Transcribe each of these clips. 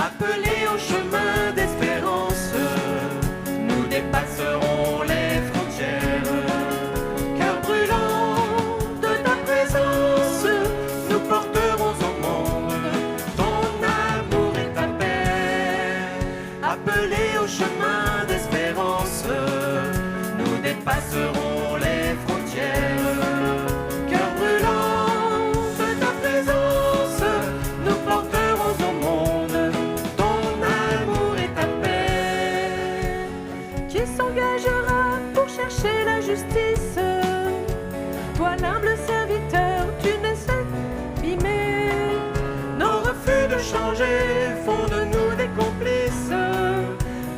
appelés au chemin d'espérance, nous dépasserons les frontières. Cœur brûlant de ta présence, nous porterons au monde ton amour et ta paix. Appelés au chemin d'espérance, nous dépasserons les frontières. Cœur brûlant de ta présence, nous porterons au monde ton amour et ta paix. Qui s'engagera pour chercher la justice? Toi l'humble serviteur, tu ne sais abîmer. Nos refus de changer font de nous des complices.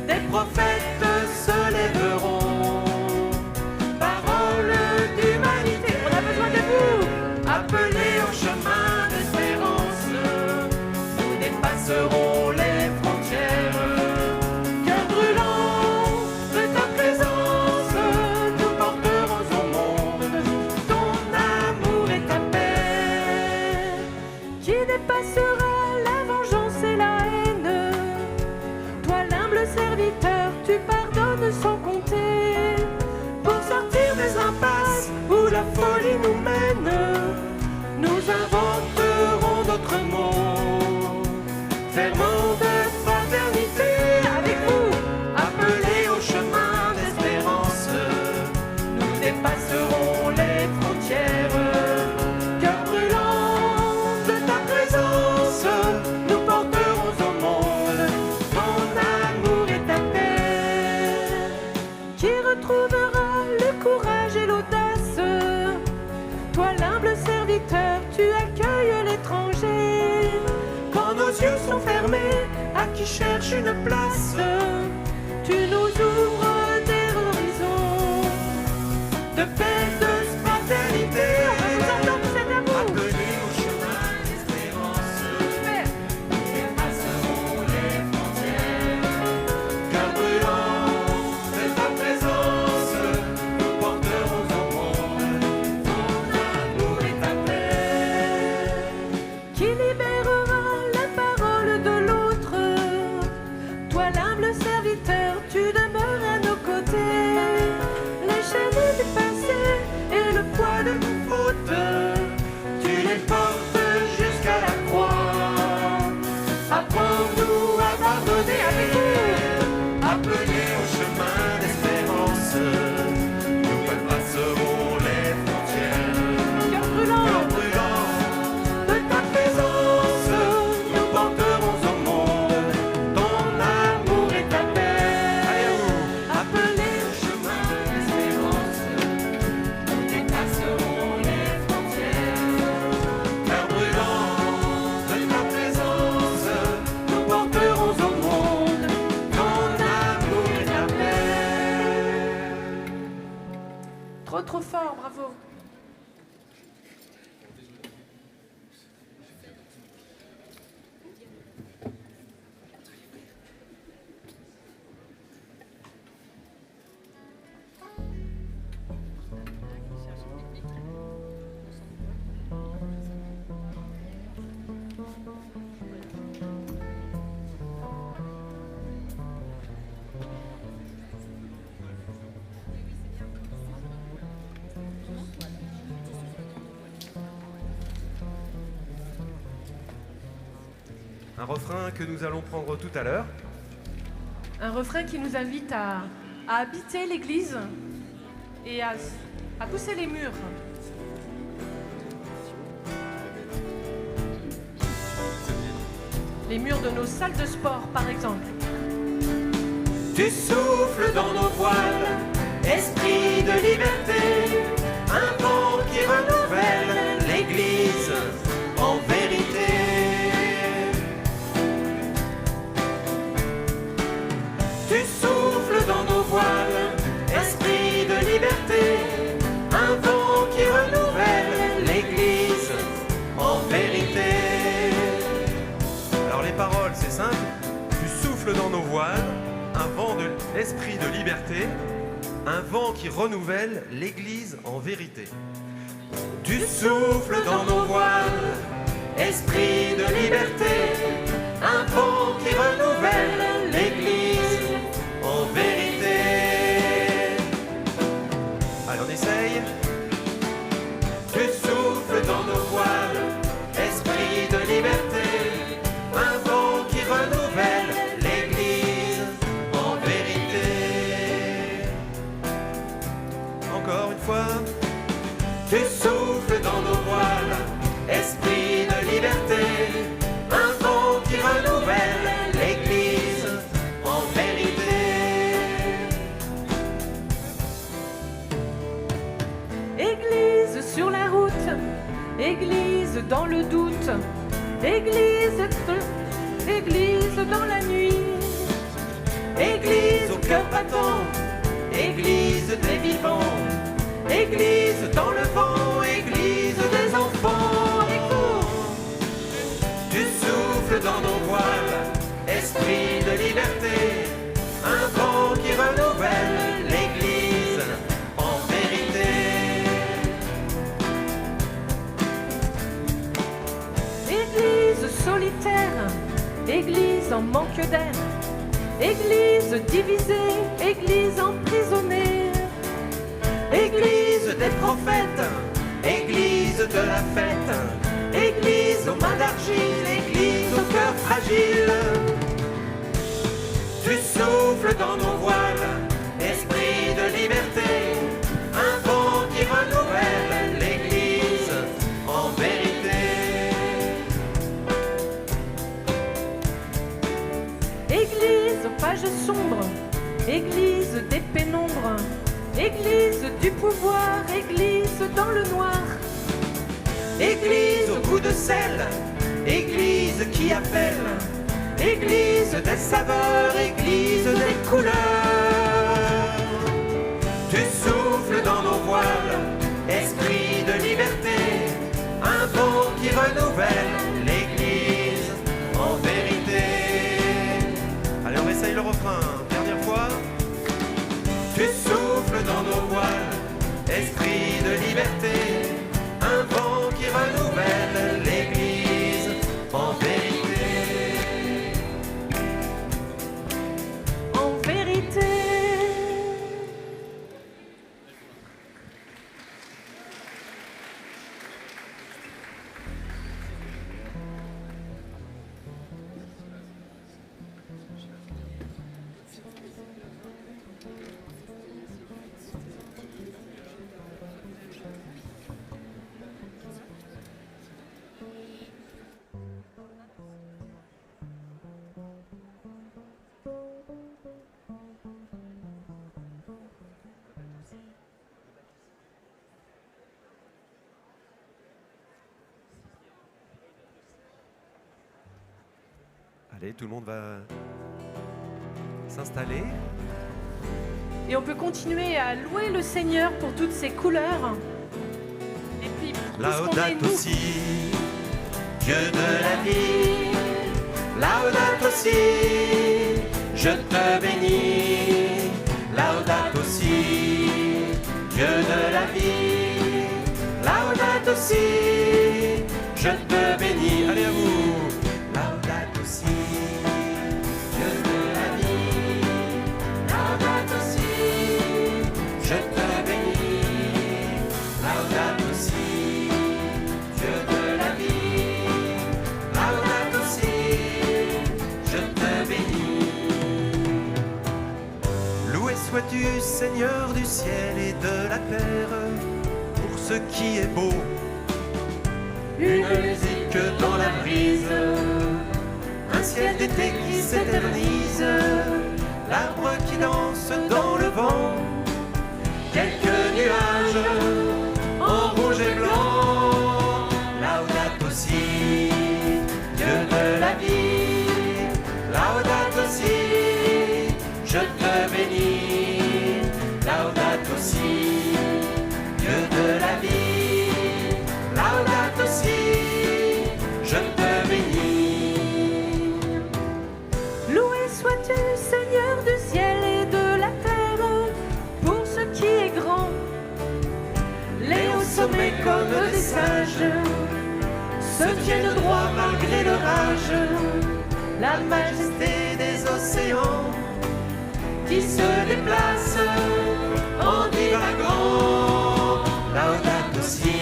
Des prophètes se lèveront. Parole d'humanité, On a besoin de vous. appelés au chemin d'espérance, nous dépasserons les frontières. Cœur brûlant de ta présence, nous porterons au monde ton amour et ta paix. Qui dépassera la vengeance et la haine? Toi l'humble serviteur, tu pardonnes sans compter. Pour sortir des impasses où la folie nous mène, nous inventerons d'autres mots, ferments de fraternité. Avec vous, appelés au chemin d'espérance, nous dépasserons les frontières. Cœur brûlant de ta présence, nous porterons au monde ton amour et ta paix. Qui retrouvera le courage et l'audace? Toi l'humble serviteur, tu accueilles l'étranger. Quand nos yeux sont fermés, à qui cherche une place, Tu nous ouvres des horizons de paix, de fraternité. Appelés au chemin d'espérance, nous dépasserons les frontières. Cœur brûlant de ta présence, nous porterons au monde ton amour et ta paix. Qui libérera la parole de l'autre? Toi l'humble serviteur, tu demeures à nos côtés. Les chaînes du passé et le poids de nos fautes, Tu les portes jusqu'à la croix. Apprends-nous à pardonner. Avec vous, appelés au chemin d'espérance, nous dépasserons les frontières. cœur brûlant. Cœur brûlant de ta présence, nous porterons au monde ton amour et ta paix. Appelés au chemin d'espérance, nous dépasserons les frontières. Cœur brûlant de ta présence, nous porterons au monde ton amour et ta paix. Trop fort, bravo. Un refrain que nous allons prendre tout à l'heure. Un refrain qui nous invite à habiter l'église et à pousser les murs. Les murs de nos salles de sport, par exemple. Tu souffles dans nos voiles, esprit de liberté, un vent qui renouvelle l'Église en vérité. Tu souffles dans nos voiles, esprit de liberté, un vent qui renouvelle l'Église en vérité. Alors les paroles, c'est simple. Tu souffles dans nos voiles, un vent de l'esprit de liberté, un vent qui renouvelle l'Église en vérité. Tu souffles dans nos voiles, esprit de liberté, un vent qui de doute. Église dans la nuit. Église au cœur battant, Église des vivants, Église dans le vent, Église des enfants. Tu souffles dans nos voiles, esprit de liberté, un vent qui renouvelle l'Église en vérité. Église solitaire, Église en manque d'air. Église divisée, Église emprisonnée. Église des prophètes, Église de la fête, Église aux mains d'argile, Église au cœur fragile. Tu souffles dans nos voiles, esprit de liberté, un vent qui renouvelle l'Église en vérité. Église aux pages sombres, Église des pénombres, Église du pouvoir, Église dans le noir. Église au goût de sel, Église qui appelle, Église des saveurs, Église des couleurs. Tu souffles dans nos voiles, esprit de liberté, un vent qui renouvelle l'Église en vérité. Allez, on essaye le refrain. Dernière fois. Tu souffles dans nos voiles, esprit de liberté, un vent qui renouvelle l'Église en vérité. En vérité. Allez, tout le monde va s'installer. Et on peut continuer à louer le Seigneur pour toutes ses couleurs. Et puis pour tout ce qu'on est, Laudate nous. aussi, Dieu de la vie. Laudate aussi, je te bénis. Laudate aussi, Dieu de la vie. Laudate aussi, je te bénis. Allez, à vous. Laudate aussi, Dieu de la vie. Laudate aussi, je te bénis. Laudate aussi, Dieu de la vie. Laudate aussi, je te bénis. Loué sois-tu, Seigneur du ciel et de la terre, pour ce qui est beau. Une musique dans la brise, un ciel d'été qui s'éternise, l'arbre qui danse dans le vent, quelques nuages en rouge et blanc. Laudate aussi, Dieu de la vie. Laudate aussi, je te bénis. Laudate aussi, Dieu de la vie. Laudate aussi, je te bénis. Loué sois-tu, Seigneur du ciel et de la terre, pour ce qui est grand. Les hauts sommets comme des sages se tiennent droit malgré l'orage. La majesté des océans qui se déplacent en divagant. Laudate aussi,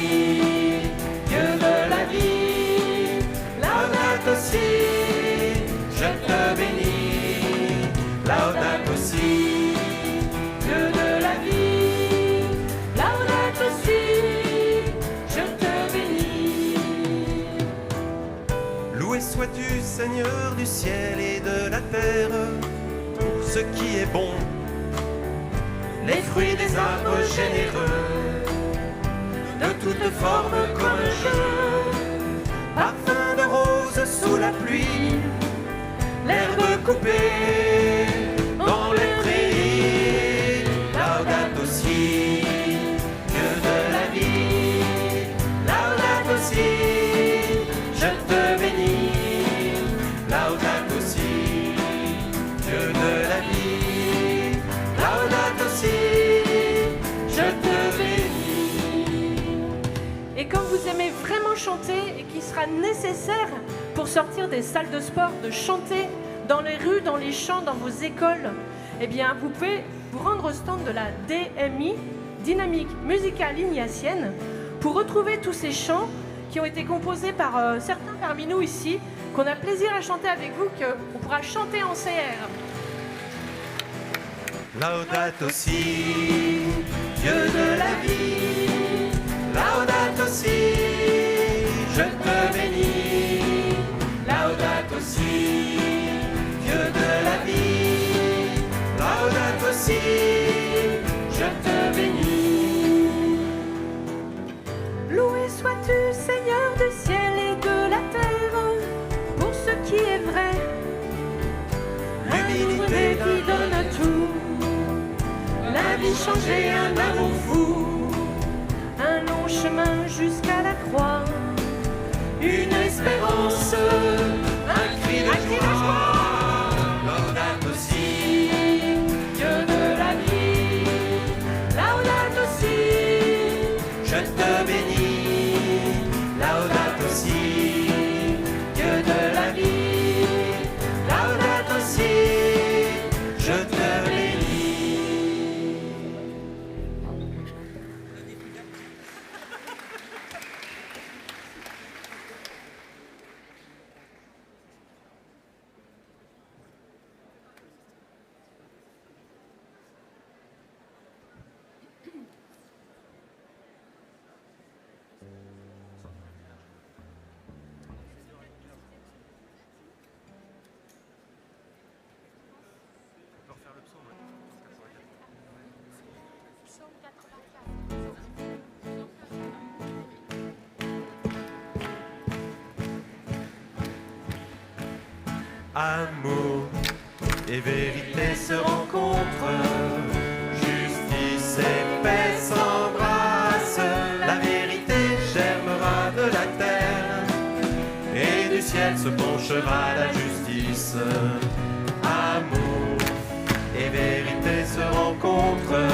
Dieu de la vie. Laudate aussi, je te bénis. Laudate aussi, Dieu de la vie. Laudate aussi, je te bénis. Loué sois-tu, Seigneur du ciel et de la terre, pour ce qui est bon. Les fruits des arbres généreux, de toutes formes comme un jeu, parfum de rose sous la pluie, l'herbe coupée dans les prairies. Laudato si, Dieu de la vie, laudato si, je te bénis, laudato si, Dieu de la vie, laudato si, je te bénis. Et comme vous aimez vraiment chanter et qu'il sera nécessaire pour sortir des salles de sport de chanter dans les rues, dans les champs, dans vos écoles, eh bien vous pouvez vous rendre au stand de la DMI, Dynamique Musicale Ignatienne, pour retrouver tous ces chants qui ont été composés par certains parmi nous ici, qu'on a plaisir à chanter avec vous, qu'on pourra chanter en CR. Laudato si, Dieu de la vie, laudato si, je te bénis, laudato si, Dieu de la vie, laudato si, je te bénis. Loué sois-tu, Seigneur du ciel et de la terre, pour ce qui est vrai, L'humilité qui donne tout, la vie changée, un amour fou, un long chemin jusqu'à la croix, une espérance, un cri de joie. Laudato si, Dieu de la vie, laudato si, je te bénis, laudato si, Dieu de la vie, laudato si, je te bénis. Amour et vérité se rencontrent, justice et paix s'embrassent. La vérité germera de la terre, et du ciel se penchera la justice. Amour et vérité se rencontrent,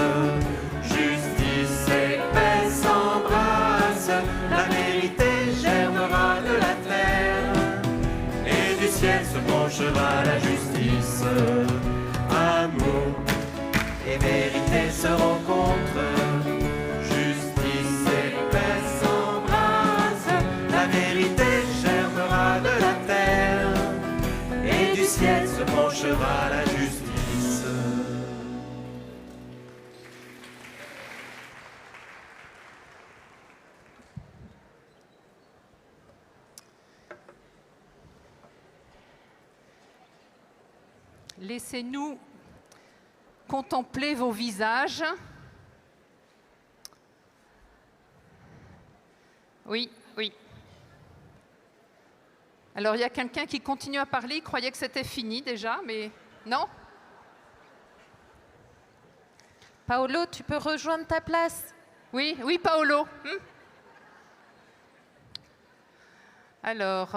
justice et paix s'embrassent. La vérité germera de la terre, et du ciel se penchera la justice. Amour et vérité se rencontrent, justice et paix s'embrassent. La vérité germera de la terre, et du ciel se penchera la justice. Laissez-nous contempler vos visages. Oui, oui. Alors, il y a quelqu'un qui continue à parler, il croyait que c'était fini déjà, mais non? Paolo, tu peux rejoindre ta place? Oui, oui, Paolo. Alors,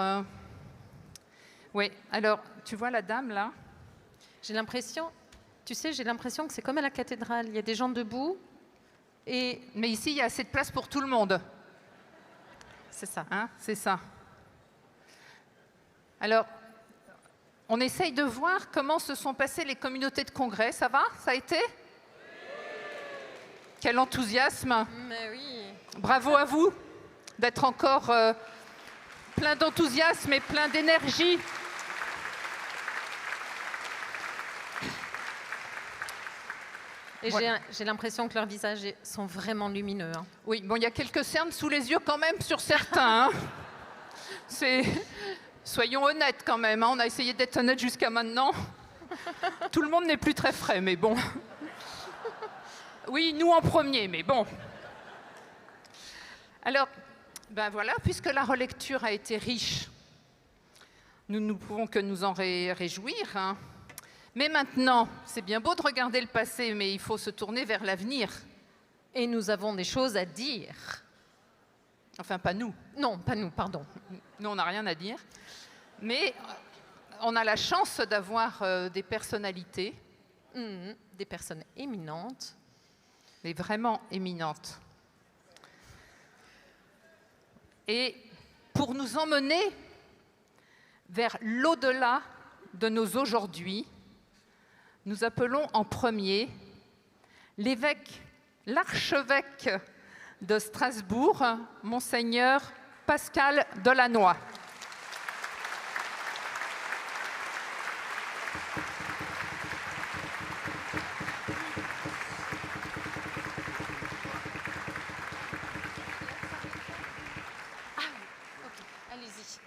oui, alors, tu vois la dame là? J'ai l'impression, tu sais, j'ai l'impression que c'est comme à la cathédrale. Il y a des gens debout et... Mais ici, il y a assez de place pour tout le monde. C'est ça. Hein, c'est ça. Alors, on essaye de voir comment se sont passées les communautés de congrès. Ça va? Ça a été? Quel enthousiasme! Mais oui. Bravo à vous d'être encore plein d'enthousiasme et plein d'énergie. Et Ouais. j'ai l'impression que leurs visages sont vraiment lumineux. Hein. Oui, bon, il y a quelques cernes sous les yeux quand même sur certains. Hein. Soyons honnêtes quand même, hein. On a essayé d'être honnête jusqu'à maintenant. Tout le monde n'est plus très frais, mais bon. Oui, nous en premier, mais bon. Alors, Ben voilà, puisque la relecture a été riche, nous ne pouvons que nous en réjouir, hein. Mais maintenant, c'est bien beau de regarder le passé, mais il faut se tourner vers l'avenir. Et nous avons des choses à dire. Enfin, pas nous. Non, pas nous, pardon. Nous, on n'a rien à dire. Mais on a la chance d'avoir des personnalités. Des personnes éminentes. Mais vraiment éminentes. Et pour nous emmener vers l'au-delà de nos aujourd'hui, nous appelons en premier l'archevêque de Strasbourg, Monseigneur Pascal Delannoy.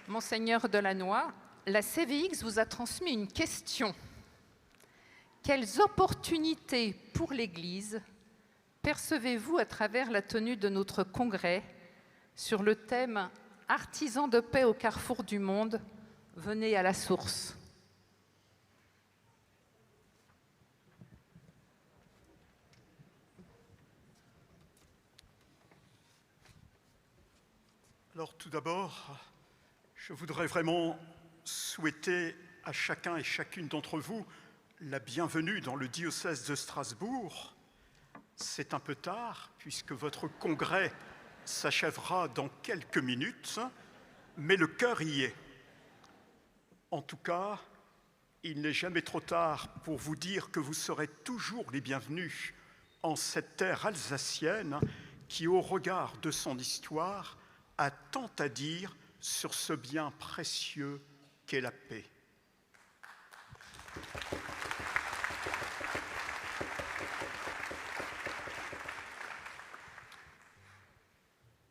Monseigneur Delannoy, la CVX vous a transmis une question. Quelles opportunités pour l'Église percevez-vous à travers la tenue de notre congrès sur le thème « Artisans de paix au carrefour du monde, venez à la source ». Alors tout d'abord, je voudrais vraiment souhaiter à chacun et chacune d'entre vous la bienvenue dans le diocèse de Strasbourg. C'est un peu tard, puisque votre congrès s'achèvera dans quelques minutes, mais le cœur y est. En tout cas, il n'est jamais trop tard pour vous dire que vous serez toujours les bienvenus en cette terre alsacienne qui, au regard de son histoire, a tant à dire sur ce bien précieux qu'est la paix.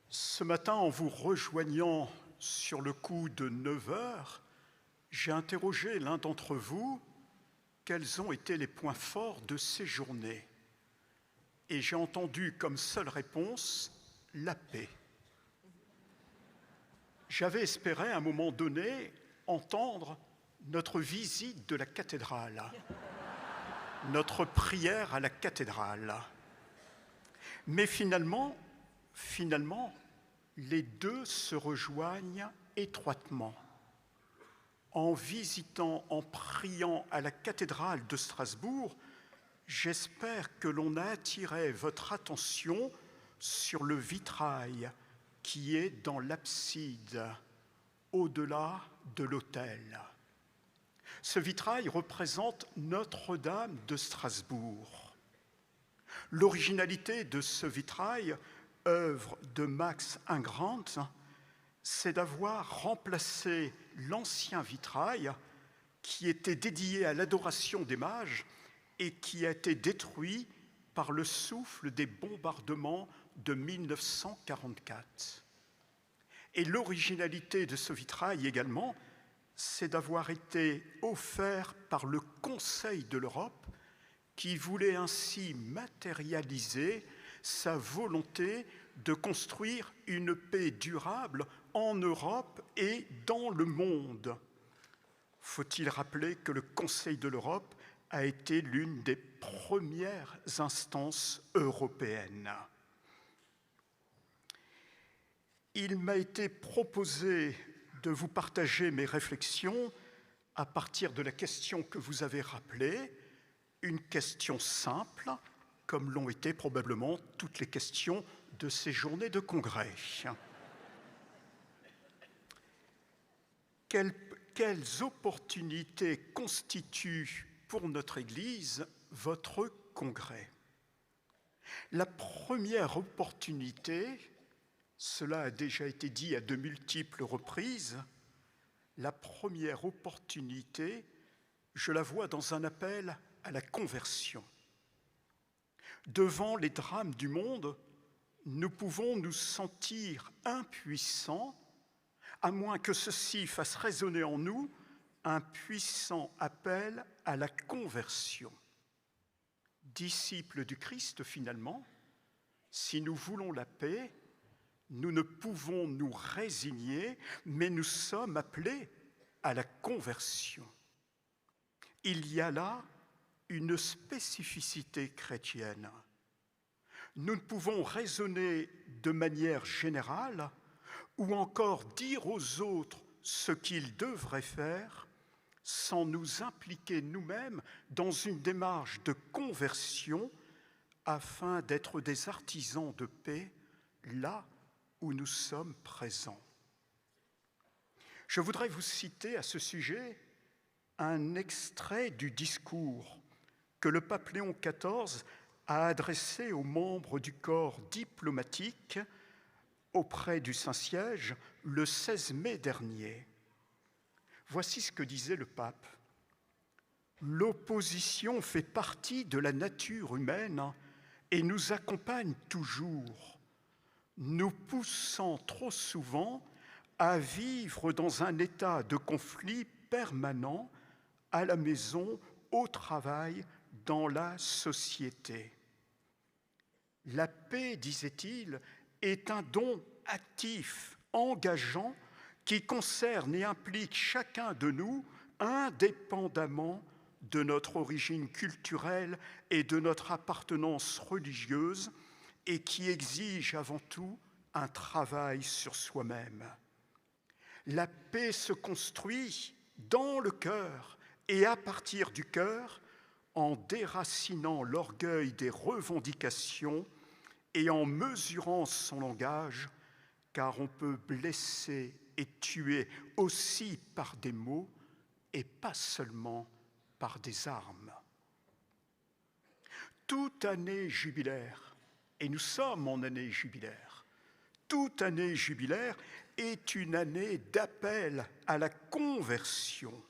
Ce matin, en vous rejoignant sur le coup de 9 heures, j'ai interrogé l'un d'entre vous quels ont été les points forts de ces journées. Et j'ai entendu comme seule réponse la paix. J'avais espéré à un moment donné entendre notre visite de la cathédrale, notre prière à la cathédrale. Mais finalement, les deux se rejoignent étroitement. En visitant, en priant à la cathédrale de Strasbourg, j'espère que l'on a attiré votre attention sur le vitrail qui est dans l'abside, au-delà de l'autel. Ce vitrail représente Notre-Dame de Strasbourg. L'originalité de ce vitrail, œuvre de Max Ingrand, c'est d'avoir remplacé l'ancien vitrail qui était dédié à l'adoration des mages et qui a été détruit par le souffle des bombardements de 1944. Et l'originalité de ce vitrail également, c'est d'avoir été offert par le Conseil de l'Europe qui voulait ainsi matérialiser sa volonté de construire une paix durable en Europe et dans le monde. Faut-il rappeler que le Conseil de l'Europe a été l'une des premières instances européennes. Il m'a été proposé de vous partager mes réflexions à partir de la question que vous avez rappelée, une question simple, comme l'ont été probablement toutes les questions de ces journées de congrès. Quelles opportunités constituent pour notre Église votre congrès? La première opportunité, cela a déjà été dit à de multiples reprises, la première opportunité, je la vois dans un appel à la conversion. Devant les drames du monde, nous pouvons nous sentir impuissants, à moins que ceci fasse résonner en nous un puissant appel à la conversion. Disciples du Christ, finalement, si nous voulons la paix, nous ne pouvons nous résigner, mais nous sommes appelés à la conversion. Il y a là une spécificité chrétienne. Nous ne pouvons raisonner de manière générale ou encore dire aux autres ce qu'ils devraient faire sans nous impliquer nous-mêmes dans une démarche de conversion afin d'être des artisans de paix là où nous sommes présents. Je voudrais vous citer à ce sujet un extrait du discours que le pape Léon XIV a adressé aux membres du corps diplomatique auprès du Saint-Siège le 16 mai dernier. Voici ce que disait le pape. « L'opposition fait partie de la nature humaine et nous accompagne toujours, nous poussant trop souvent à vivre dans un état de conflit permanent à la maison, au travail, dans la société. La paix, disait-il, est un don actif, engageant, qui concerne et implique chacun de nous indépendamment de notre origine culturelle et de notre appartenance religieuse et qui exige avant tout un travail sur soi-même. La paix se construit dans le cœur et à partir du cœur en déracinant l'orgueil des revendications et en mesurant son langage, car on peut blesser et tuer aussi par des mots et pas seulement par des armes. Toute année jubilaire, et nous sommes en année jubilaire, toute année jubilaire est une année d'appel à la conversion.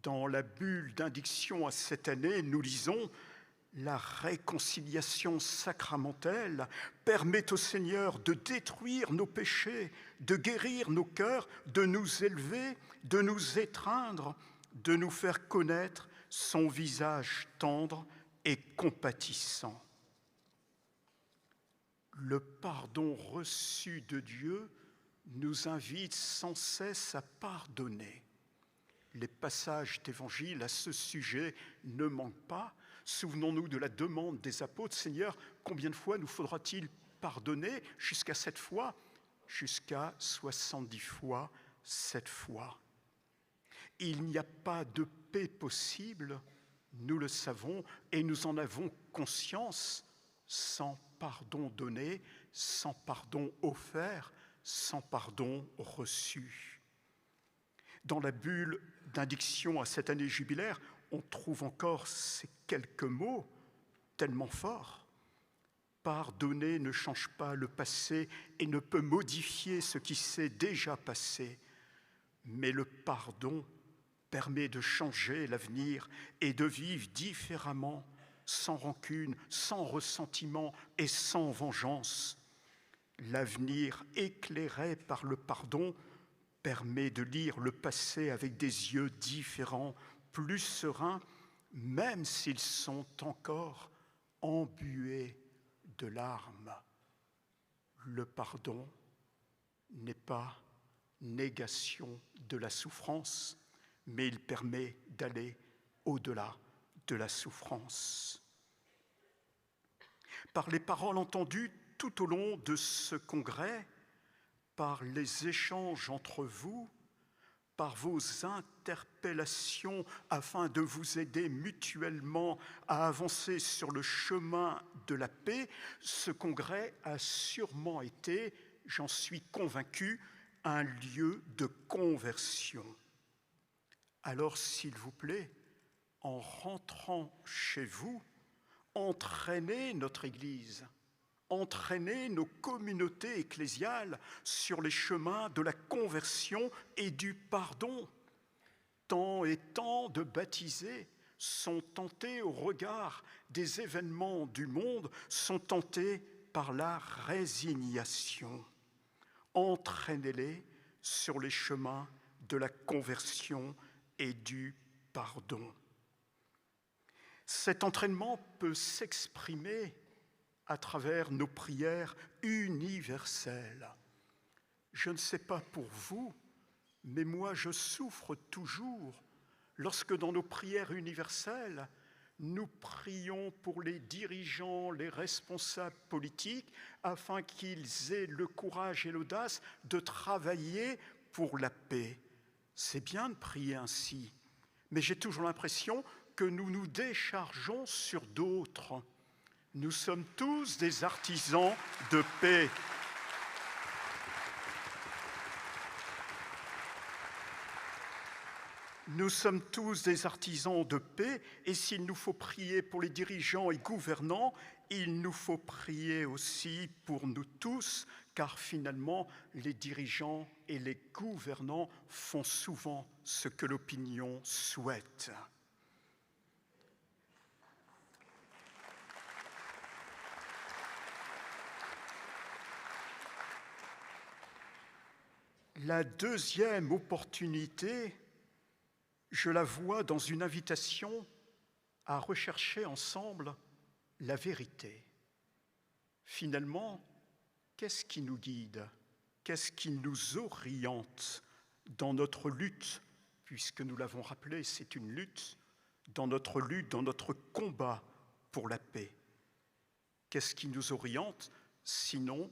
Dans la bulle d'indiction à cette année, nous lisons « La réconciliation sacramentelle permet au Seigneur de détruire nos péchés, de guérir nos cœurs, de nous élever, de nous étreindre, de nous faire connaître son visage tendre et compatissant. » Le pardon reçu de Dieu nous invite sans cesse à pardonner. Les passages d'évangile à ce sujet ne manquent pas. Souvenons-nous de la demande des apôtres, « Seigneur, combien de fois nous faudra-t-il pardonner? Jusqu'à 7 fois ?» Jusqu'à 70 fois 7 fois. Il n'y a pas de paix possible, nous le savons, et nous en avons conscience, sans pardon donné, sans pardon offert, sans pardon reçu. Dans la bulle d'indiction à cette année jubilaire, on trouve encore ces quelques mots tellement forts. Pardonner ne change pas le passé et ne peut modifier ce qui s'est déjà passé, mais le pardon permet de changer l'avenir et de vivre différemment, sans rancune, sans ressentiment et sans vengeance. L'avenir éclairé par le pardon permet de lire le passé avec des yeux différents, plus sereins, même s'ils sont encore embués de larmes. Le pardon n'est pas négation de la souffrance, mais il permet d'aller au-delà de la souffrance. Par les paroles entendues tout au long de ce congrès, par les échanges entre vous, par vos interpellations afin de vous aider mutuellement à avancer sur le chemin de la paix, ce congrès a sûrement été, j'en suis convaincu, un lieu de conversion. Alors, s'il vous plaît, en rentrant chez vous, entraînez notre Église, entraînez nos communautés ecclésiales sur les chemins de la conversion et du pardon. Tant et tant de baptisés sont tentés au regard des événements du monde, sont tentés par la résignation. Entraînez-les sur les chemins de la conversion et du pardon. Cet entraînement peut s'exprimer à travers nos prières universelles. Je ne sais pas pour vous, mais moi je souffre toujours lorsque dans nos prières universelles, nous prions pour les dirigeants, les responsables politiques, afin qu'ils aient le courage et l'audace de travailler pour la paix. C'est bien de prier ainsi, mais j'ai toujours l'impression que nous nous déchargeons sur d'autres. Nous sommes tous des artisans de paix. Nous sommes tous des artisans de paix, et s'il nous faut prier pour les dirigeants et gouvernants, il nous faut prier aussi pour nous tous, car finalement, les dirigeants et les gouvernants font souvent ce que l'opinion souhaite. La deuxième opportunité, je la vois dans une invitation à rechercher ensemble la vérité. Finalement, qu'est-ce qui nous guide? Qu'est-ce qui nous oriente dans notre lutte, puisque nous l'avons rappelé, c'est une lutte, dans notre combat pour la paix? Qu'est-ce qui nous oriente, sinon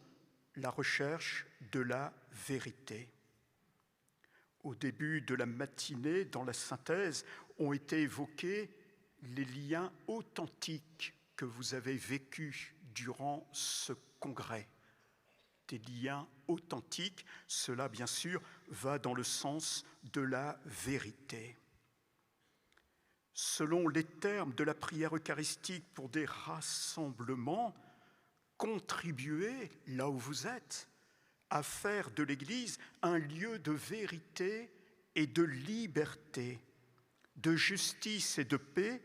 la recherche de la vérité? Au début de la matinée, dans la synthèse, ont été évoqués les liens authentiques que vous avez vécus durant ce congrès. Des liens authentiques, cela bien sûr va dans le sens de la vérité. Selon les termes de la prière eucharistique pour des rassemblements, contribuez, là où vous êtes, à faire de l'Église un lieu de vérité et de liberté, de justice et de paix,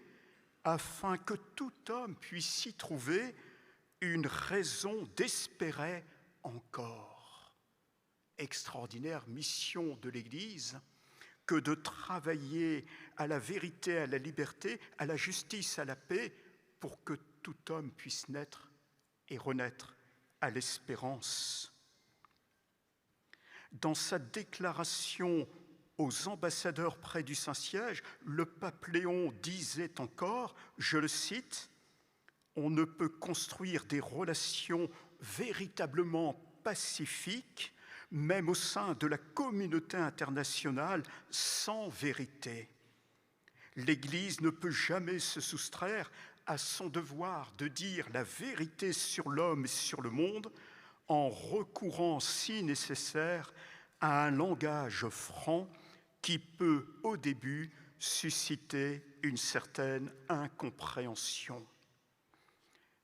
afin que tout homme puisse y trouver une raison d'espérer encore. Extraordinaire mission de l'Église que de travailler à la vérité, à la liberté, à la justice, à la paix, pour que tout homme puisse naître et renaître à l'espérance. Dans sa déclaration aux ambassadeurs près du Saint-Siège, le pape Léon disait encore, je le cite, « On ne peut construire des relations véritablement pacifiques, même au sein de la communauté internationale, sans vérité. L'Église ne peut jamais se soustraire à son devoir de dire la vérité sur l'homme et sur le monde, en recourant, si nécessaire, à un langage franc qui peut, au début, susciter une certaine incompréhension.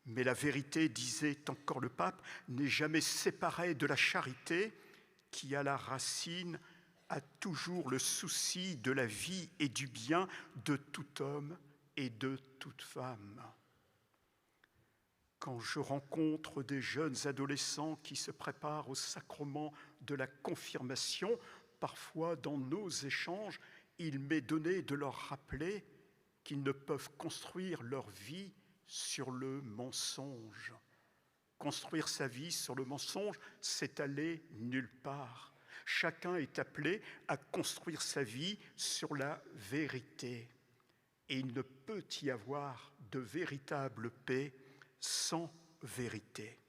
Mais la vérité, disait encore le pape, n'est jamais séparée de la charité, qui, à la racine, a toujours le souci de la vie et du bien de tout homme et de toute femme. Quand je rencontre des jeunes adolescents qui se préparent au sacrement de la confirmation, parfois dans nos échanges, il m'est donné de leur rappeler qu'ils ne peuvent construire leur vie sur le mensonge. Construire sa vie sur le mensonge, c'est aller nulle part. Chacun est appelé à construire sa vie sur la vérité. Et il ne peut y avoir de véritable paix sans vérité.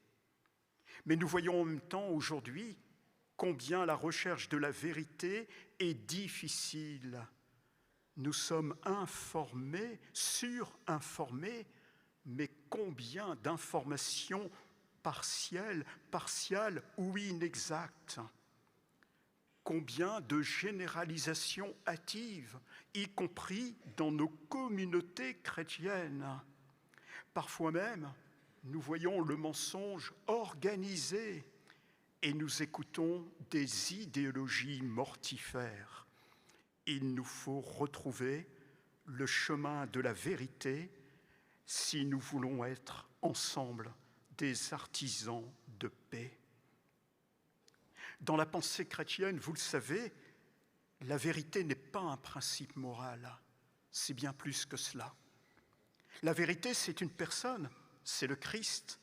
Mais nous voyons en même temps aujourd'hui combien la recherche de la vérité est difficile. Nous sommes informés, surinformés, mais combien d'informations partielles ou inexactes? Combien de généralisations hâtives, y compris dans nos communautés chrétiennes? Parfois même, nous voyons le mensonge organisé et nous écoutons des idéologies mortifères. Il nous faut retrouver le chemin de la vérité si nous voulons être ensemble des artisans de paix. Dans la pensée chrétienne, vous le savez, la vérité n'est pas un principe moral, c'est bien plus que cela. La vérité, c'est une personne, c'est le Christ,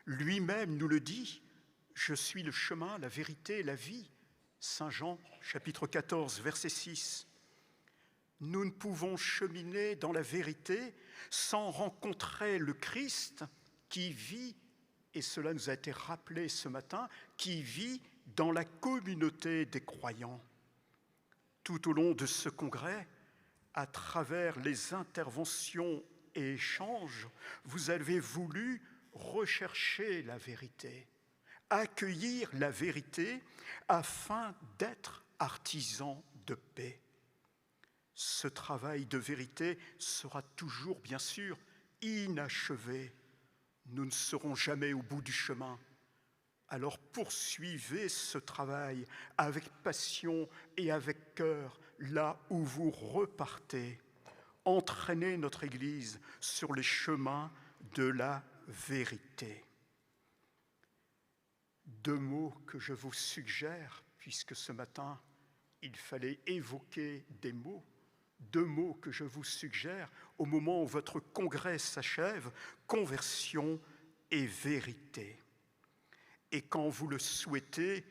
Lui-même nous le dit, « Je suis le chemin, la vérité et la vie ». Saint Jean, chapitre 14, verset 6. Nous ne pouvons cheminer dans la vérité sans rencontrer le Christ qui vit, et cela nous a été rappelé ce matin, qui vit dans la communauté des croyants. Tout au long de ce congrès, à travers les interventions et échanges, vous avez voulu rechercher la vérité, accueillir la vérité afin d'être artisan de paix. Ce travail de vérité sera toujours, bien sûr, inachevé. Nous ne serons jamais au bout du chemin. Alors poursuivez ce travail avec passion et avec cœur là où vous repartez. Entraînez notre Église sur les chemins de la vérité. 2 mots que je vous suggère, puisque ce matin, il fallait évoquer des mots. 2 mots que je vous suggère au moment où votre congrès s'achève, conversion et vérité. Et quand vous le souhaitez,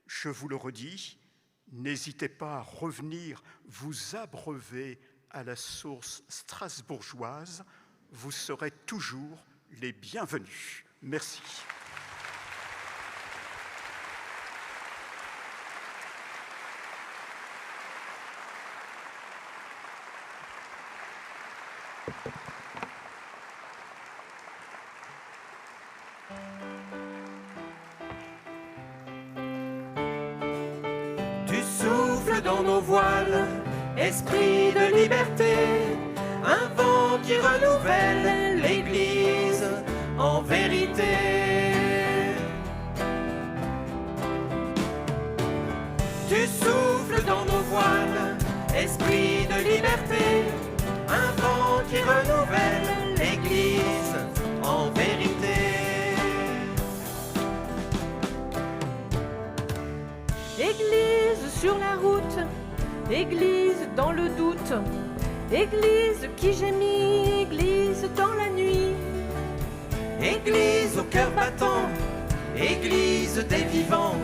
je vous le redis, n'hésitez pas à revenir vous abreuver à la source strasbourgeoise. Vous serez toujours les bienvenus. Merci. Tu souffles dans nos voiles, esprit de liberté, un vent qui renouvelle l'Église en vérité. Tu souffles dans nos voiles, esprit de liberté, un vent qui renouvelle l'Église en vérité. Église sur la route, Église dans le doute, Église qui gémit, Église dans la nuit. Église au cœur battant, Église des vivants,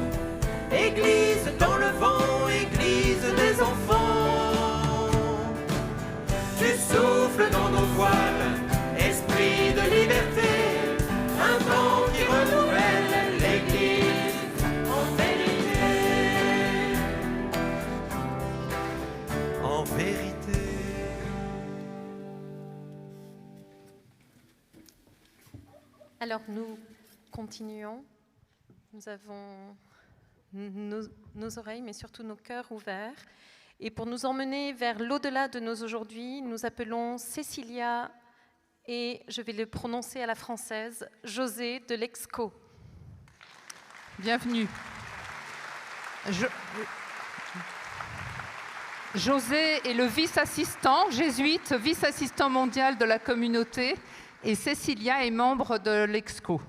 Église dans le vent, Église des enfants. Tu souffles dans nos voiles, esprit de liberté, un vent qui renouvelle l'Église en vérité. En vérité. Alors nous continuons. Nous avons nos oreilles, mais surtout nos cœurs ouverts. Et pour nous emmener vers l'au-delà de nos aujourd'hui, nous appelons Cécilia et, je vais le prononcer à la française, José de l'Exco. Bienvenue. José est le vice-assistant jésuite, vice-assistant mondial de la communauté, et Cécilia est membre de l'Exco.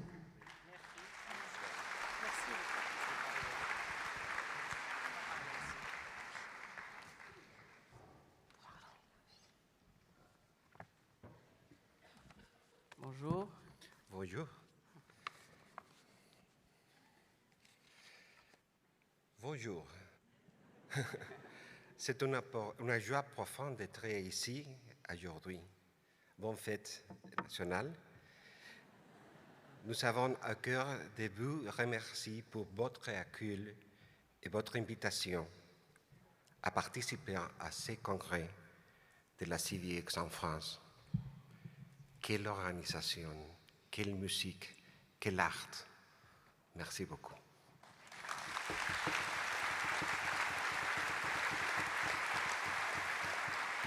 Bonjour. Bonjour. Bonjour. C'est une joie profonde d'être ici aujourd'hui. Bonne fête nationale. Nous avons à cœur de vous remercier pour votre accueil et votre invitation à participer à ce congrès de la CIVIX en France. Quelle organisation, quelle musique, quel art. Merci beaucoup.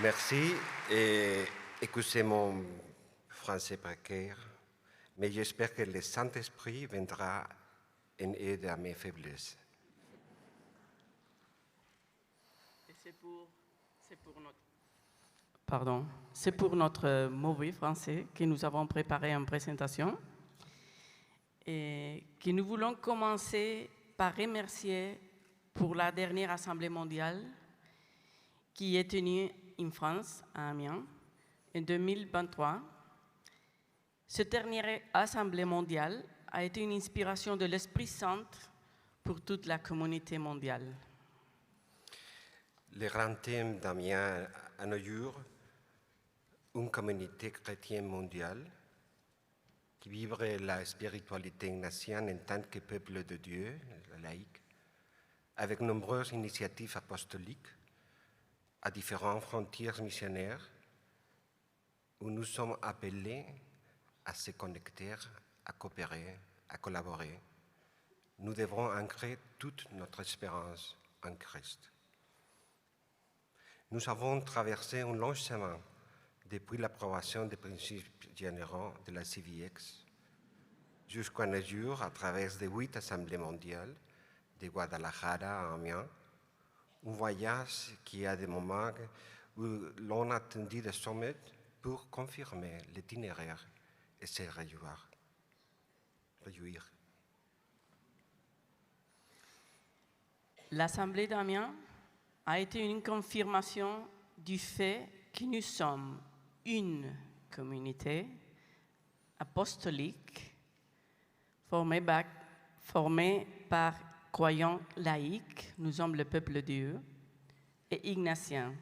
Merci et excusez mon français précaire, mais j'espère que le Saint-Esprit viendra en aide à mes faiblesses. C'est pour notre mauvais français que nous avons préparé une présentation et que nous voulons commencer par remercier pour la dernière Assemblée mondiale qui est tenue en France, à Amiens, en 2023. Cette dernière Assemblée mondiale a été une inspiration de l'Esprit Saint pour toute la communauté mondiale. Le grand thème d'Amiens à nos jours, une communauté chrétienne mondiale qui vivrait la spiritualité ignatienne en tant que peuple de Dieu, laïque, avec nombreuses initiatives apostoliques à différentes frontières missionnaires où nous sommes appelés à se connecter, à coopérer, à collaborer. Nous devrons ancrer toute notre espérance en Christ. Nous avons traversé un long chemin depuis l'approbation des principes généraux de la CVX jusqu'à nos jours à travers les 8 assemblées mondiales de Guadalajara à Amiens, un voyage qui a des moments où l'on a attendu le sommet pour confirmer l'itinéraire et se réjouir. L'Assemblée d'Amiens a été une confirmation du fait que nous sommes une communauté apostolique formée par croyants laïcs, nous sommes le peuple de Dieu, et ignatiens.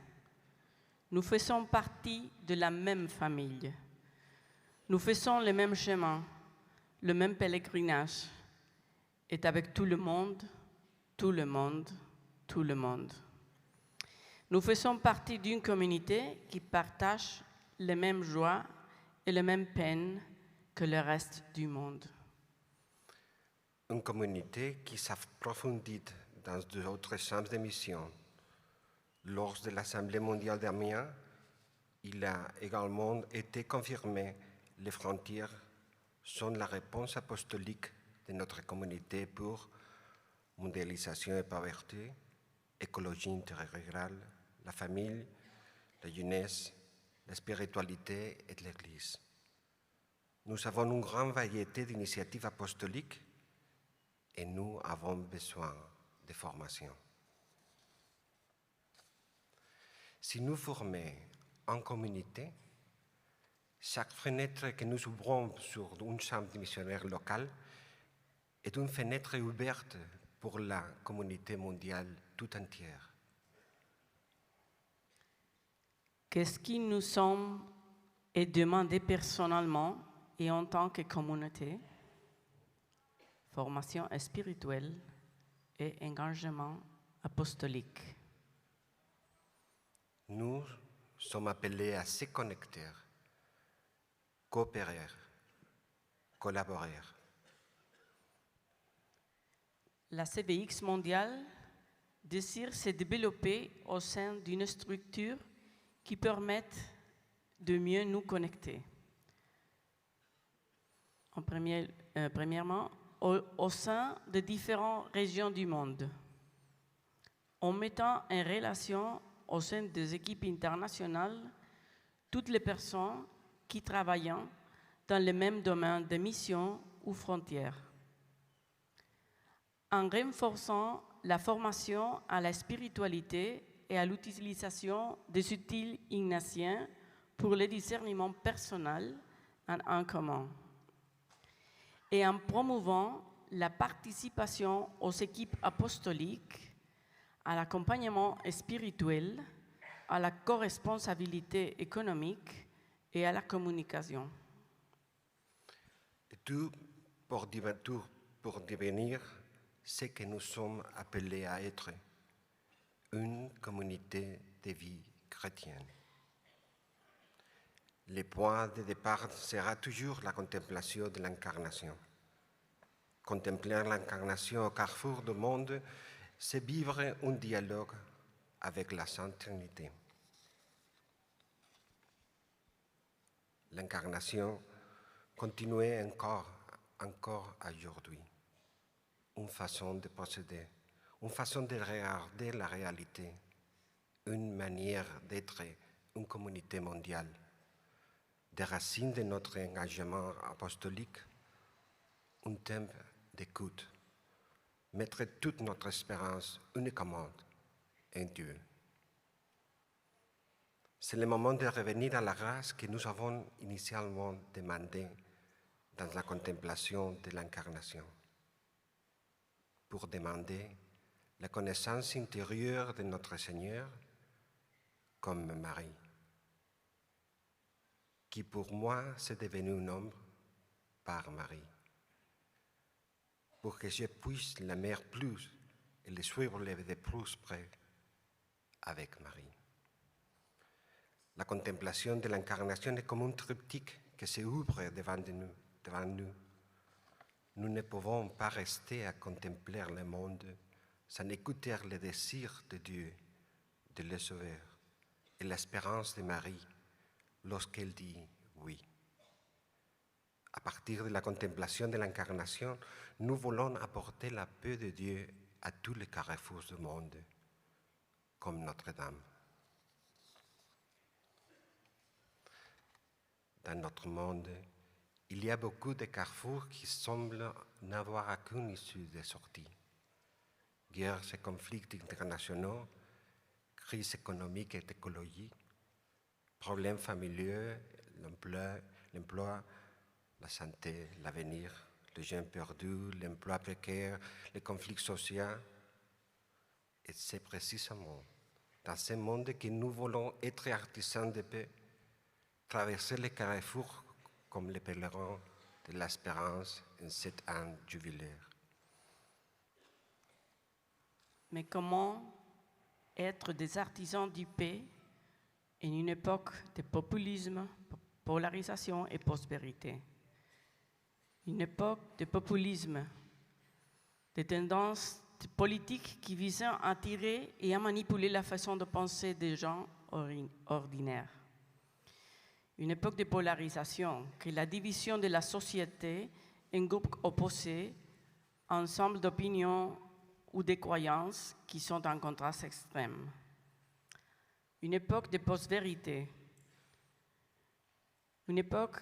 Nous faisons partie de la même famille. Nous faisons le même chemin, le même pèlerinage, et avec tout le monde, tout le monde, tout le monde. Nous faisons partie d'une communauté qui partage les mêmes joies et les mêmes peines que le reste du monde. Une communauté qui s'approfondit dans d'autres champs de mission. Lors de l'Assemblée mondiale d'Amiens, il a également été confirmé que les frontières sont la réponse apostolique de notre communauté pour mondialisation et pauvreté, écologie intégrale, la famille, la jeunesse, la spiritualité et l'Église. Nous avons une grande variété d'initiatives apostoliques et nous avons besoin de formation. Si nous formons en communauté, chaque fenêtre que nous ouvrons sur une chambre missionnaire locale est une fenêtre ouverte pour la communauté mondiale tout entière. Qu'est-ce que nous sommes et demandé personnellement et en tant que communauté? Formation spirituelle et engagement apostolique. Nous sommes appelés à se connecter, coopérer, collaborer. La CVX mondiale désire se développer au sein d'une structure qui permette de mieux nous connecter. Premièrement, au sein de différentes régions du monde, en mettant en relation au sein des équipes internationales toutes les personnes qui travaillent dans le même domaine de mission ou frontières, en renforçant la formation à la spiritualité et à l'utilisation des outils ignatiens pour le discernement personnel en commun, et en promouvant la participation aux équipes apostoliques, à l'accompagnement spirituel, à la corresponsabilité économique et à la communication. Et tout pour devenir ce que nous sommes appelés à être, une communauté de vie chrétienne. Le point de départ sera toujours la contemplation de l'incarnation. Contempler l'incarnation au carrefour du monde, c'est vivre un dialogue avec la Sainte Trinité. L'incarnation continue encore aujourd'hui. Une façon de procéder, une façon de regarder la réalité, une manière d'être une communauté mondiale. Des racines de notre engagement apostolique, un thème d'écoute, mettre toute notre espérance uniquement en Dieu. C'est le moment de revenir à la grâce que nous avons initialement demandée dans la contemplation de l'incarnation, pour demander la connaissance intérieure de notre Seigneur comme Marie, qui pour moi s'est devenu un homme par Marie, pour que je puisse l'aimer plus et le suivre de plus près avec Marie. La contemplation de l'incarnation est comme un triptyque qui s'ouvre devant nous. Nous ne pouvons pas rester à contempler le monde sans écouter le désir de Dieu de le sauver et l'espérance de Marie lorsqu'elle dit oui. À partir de la contemplation de l'incarnation, nous voulons apporter la paix de Dieu à tous les carrefours du monde, comme Notre-Dame. Dans notre monde, il y a beaucoup de carrefours qui semblent n'avoir aucune issue de sortie. Guerres et conflits internationaux, crises économiques et écologiques, problèmes familiaux, l'emploi, la santé, l'avenir, les jeunes perdus, l'emploi précaire, les conflits sociaux. Et c'est précisément dans ce monde que nous voulons être artisans de paix, traverser les carrefours comme les pèlerins de l'espérance en cet an jubilaire. Mais comment être des artisans du paix en une époque de populisme, polarisation et prospérité? Une époque de populisme, de tendances politiques qui visent à attirer et à manipuler la façon de penser des gens ordinaires. Une époque de polarisation, qui est la division de la société en groupes opposés, ensemble d'opinions ou de croyances qui sont en contraste extrême. Une époque de post-vérité, une époque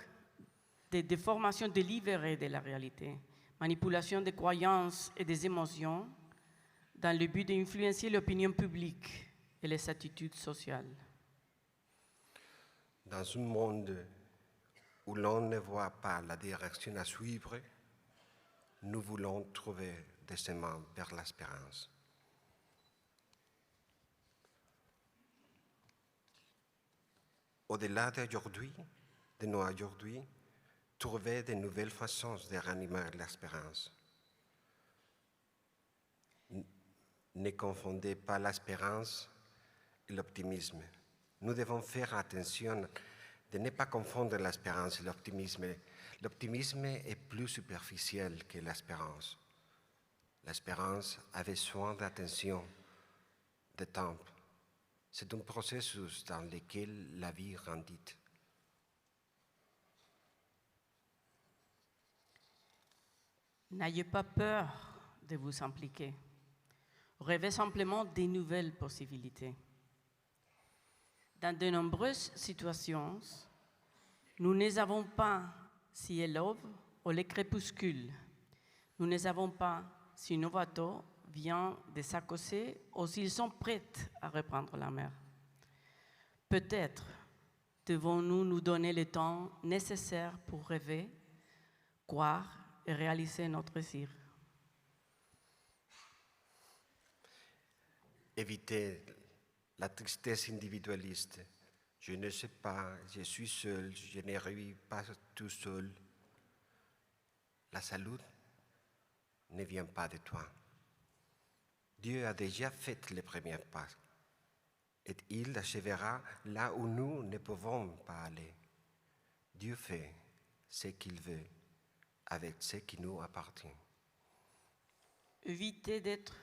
de déformation délibérée de la réalité, manipulation des croyances et des émotions dans le but d'influencer l'opinion publique et les attitudes sociales. Dans un monde où l'on ne voit pas la direction à suivre, nous voulons trouver des chemins vers l'espérance. Au-delà d'aujourd'hui, de nous aujourd'hui, trouver de nouvelles façons de ranimer l'espérance. Ne confondez pas l'espérance et l'optimisme. Nous devons faire attention de ne pas confondre l'espérance et l'optimisme. L'optimisme est plus superficiel que l'espérance. L'espérance a besoin d'attention, de temps. C'est un processus dans lequel la vie grandit. N'ayez pas peur de vous impliquer. Rêvez simplement des nouvelles possibilités. Dans de nombreuses situations, nous ne savons pas si est l'aube ou le crépuscule. Nous ne savons pas si nos bateaux viennent de s'accosser ou s'ils sont prêts à reprendre la mer. Peut-être devons-nous nous donner le temps nécessaire pour rêver, croire et réaliser notre désir. Évitez la tristesse individualiste. Je ne sais pas, je suis seul, je n'arrive pas tout seul. La salut ne vient pas de toi. Dieu a déjà fait les premiers pas et il achèvera là où nous ne pouvons pas aller. Dieu fait ce qu'il veut avec ce qui nous appartient. Évitez d'être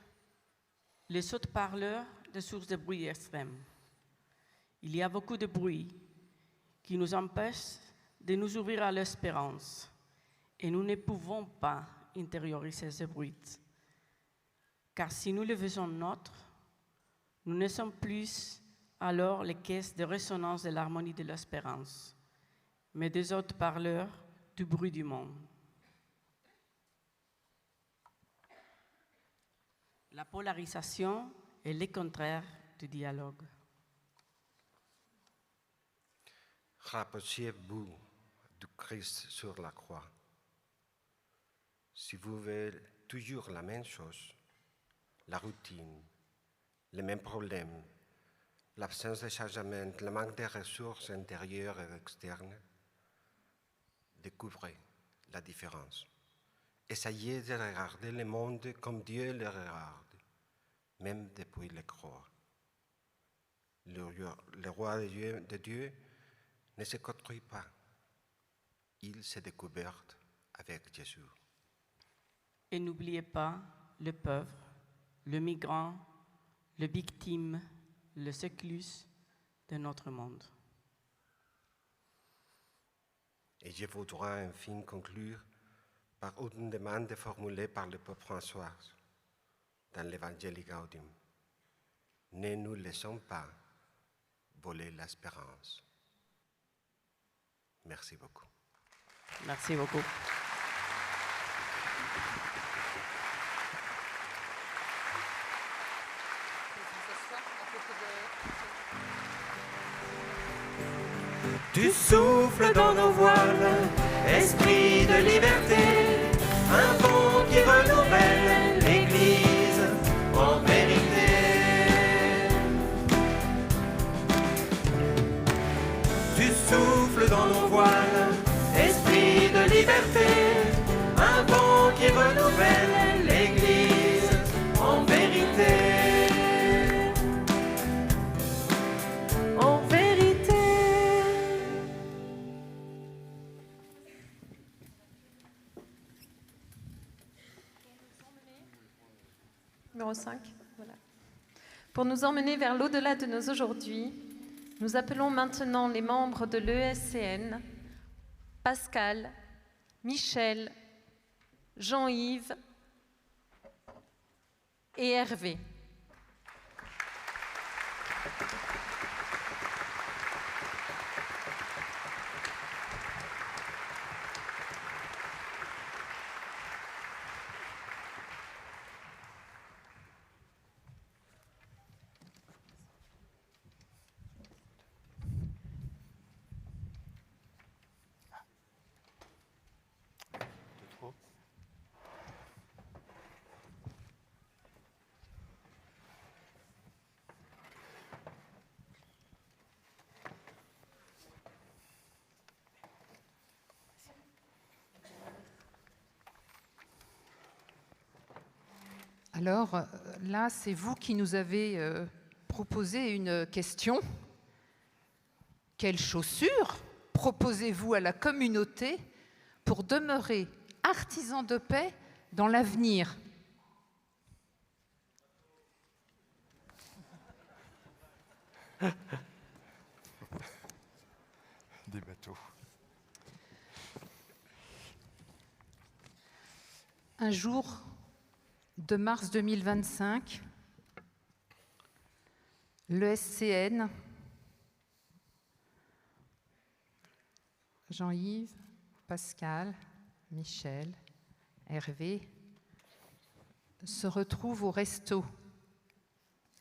les haute-parleurs de sources de bruit extrêmes. Il y a beaucoup de bruit qui nous empêche de nous ouvrir à l'espérance et nous ne pouvons pas intérioriser ce bruit. Car si nous le faisons nôtre, nous ne sommes plus alors les caisses de résonance de l'harmonie de l'espérance, mais des haute-parleurs du bruit du monde. La polarisation est le contraire du dialogue. Rapprochez-vous du Christ sur la croix. Si vous voulez toujours la même chose, la routine, les mêmes problèmes, l'absence de changement, le manque de ressources intérieures et externes, découvrez la différence. Essayez de regarder le monde comme Dieu le regarde, même depuis les croix. Le roi de Dieu ne se construit pas. Il s'est découvert avec Jésus. Et n'oubliez pas le pauvre, le migrant, le victime, le seclus de notre monde. Et je voudrais enfin conclure par une demande formulée par le pape François dans l'Evangelii Gaudium. Ne nous laissons pas voler l'espérance. Merci beaucoup. Merci beaucoup. Tu souffles dans nos voiles, esprit de liberté, un vent qui renouvelle l'Église en vérité. Tu souffles dans nos voiles, esprit de liberté, un vent qui renouvelle l'Église en vérité. En vérité. Numéro 5. Voilà. Pour nous emmener vers l'au-delà de nos aujourd'hui, nous appelons maintenant les membres de l'ESCN, Pascal, Michel, Jean-Yves et Hervé. Alors là, c'est vous qui nous avez proposé une question. Quelles chaussures proposez-vous à la communauté pour demeurer artisan de paix dans l'avenir ? Des bateaux. Un jour de mars 2025, l'ESCN, Jean-Yves, Pascal, Michel, Hervé, se retrouvent au resto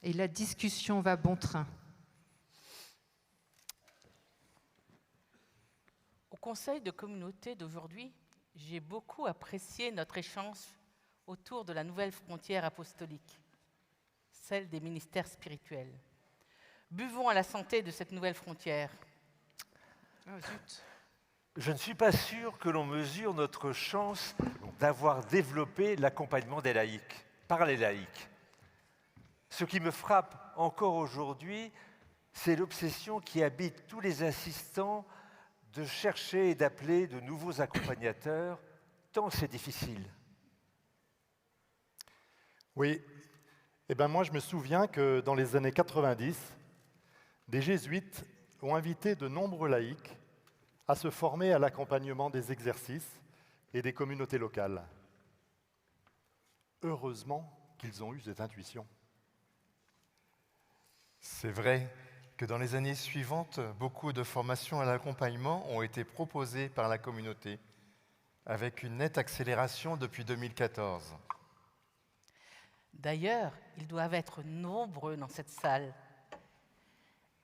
et la discussion va bon train. Au conseil de communauté d'aujourd'hui, j'ai beaucoup apprécié notre échange autour de la nouvelle frontière apostolique, celle des ministères spirituels. Buvons à la santé de cette nouvelle frontière. Oh, zut. Je ne suis pas sûr que l'on mesure notre chance d'avoir développé l'accompagnement des laïcs, par les laïcs. Ce qui me frappe encore aujourd'hui, c'est l'obsession qui habite tous les assistants de chercher et d'appeler de nouveaux accompagnateurs, tant c'est difficile. Oui, moi je me souviens que dans les années 90, des jésuites ont invité de nombreux laïcs à se former à l'accompagnement des exercices et des communautés locales. Heureusement qu'ils ont eu cette intuition. C'est vrai que dans les années suivantes, beaucoup de formations à l'accompagnement ont été proposées par la communauté, avec une nette accélération depuis 2014. D'ailleurs, ils doivent être nombreux dans cette salle.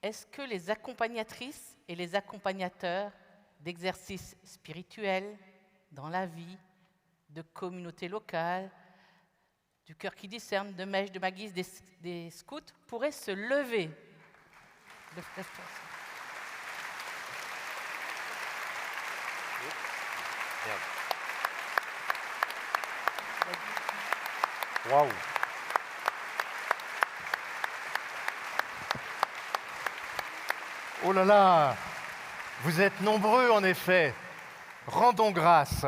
Est-ce que les accompagnatrices et les accompagnateurs d'exercices spirituels dans la vie, de communautés locales, du cœur qui discerne, de Mèche, de Maguise, des scouts, pourraient se lever. Waouh! Oh là là! Vous êtes nombreux en effet. Rendons grâce.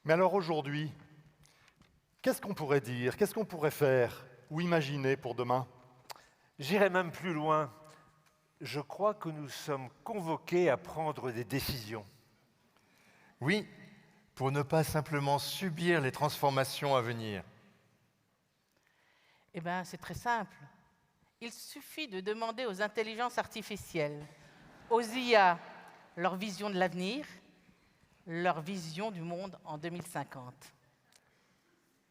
Mais alors aujourd'hui, qu'est-ce qu'on pourrait dire, qu'est-ce qu'on pourrait faire ou imaginer pour demain? J'irai même plus loin. Je crois que nous sommes convoqués à prendre des décisions. Oui, pour ne pas simplement subir les transformations à venir. Eh bien, c'est très simple. Il suffit de demander aux intelligences artificielles, aux IA, leur vision de l'avenir, leur vision du monde en 2050.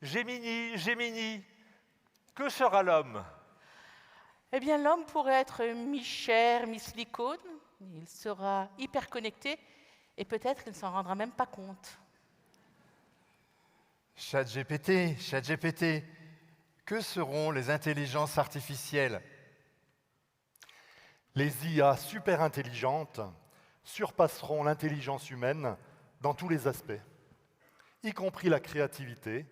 Gemini, que sera l'homme? Eh bien, l'homme pourrait être mi-chair, mi-silicone. Il sera hyper connecté et peut-être qu'il ne s'en rendra même pas compte. ChatGPT, que seront les intelligences artificielles? Les IA super intelligentes surpasseront l'intelligence humaine dans tous les aspects, y compris la créativité,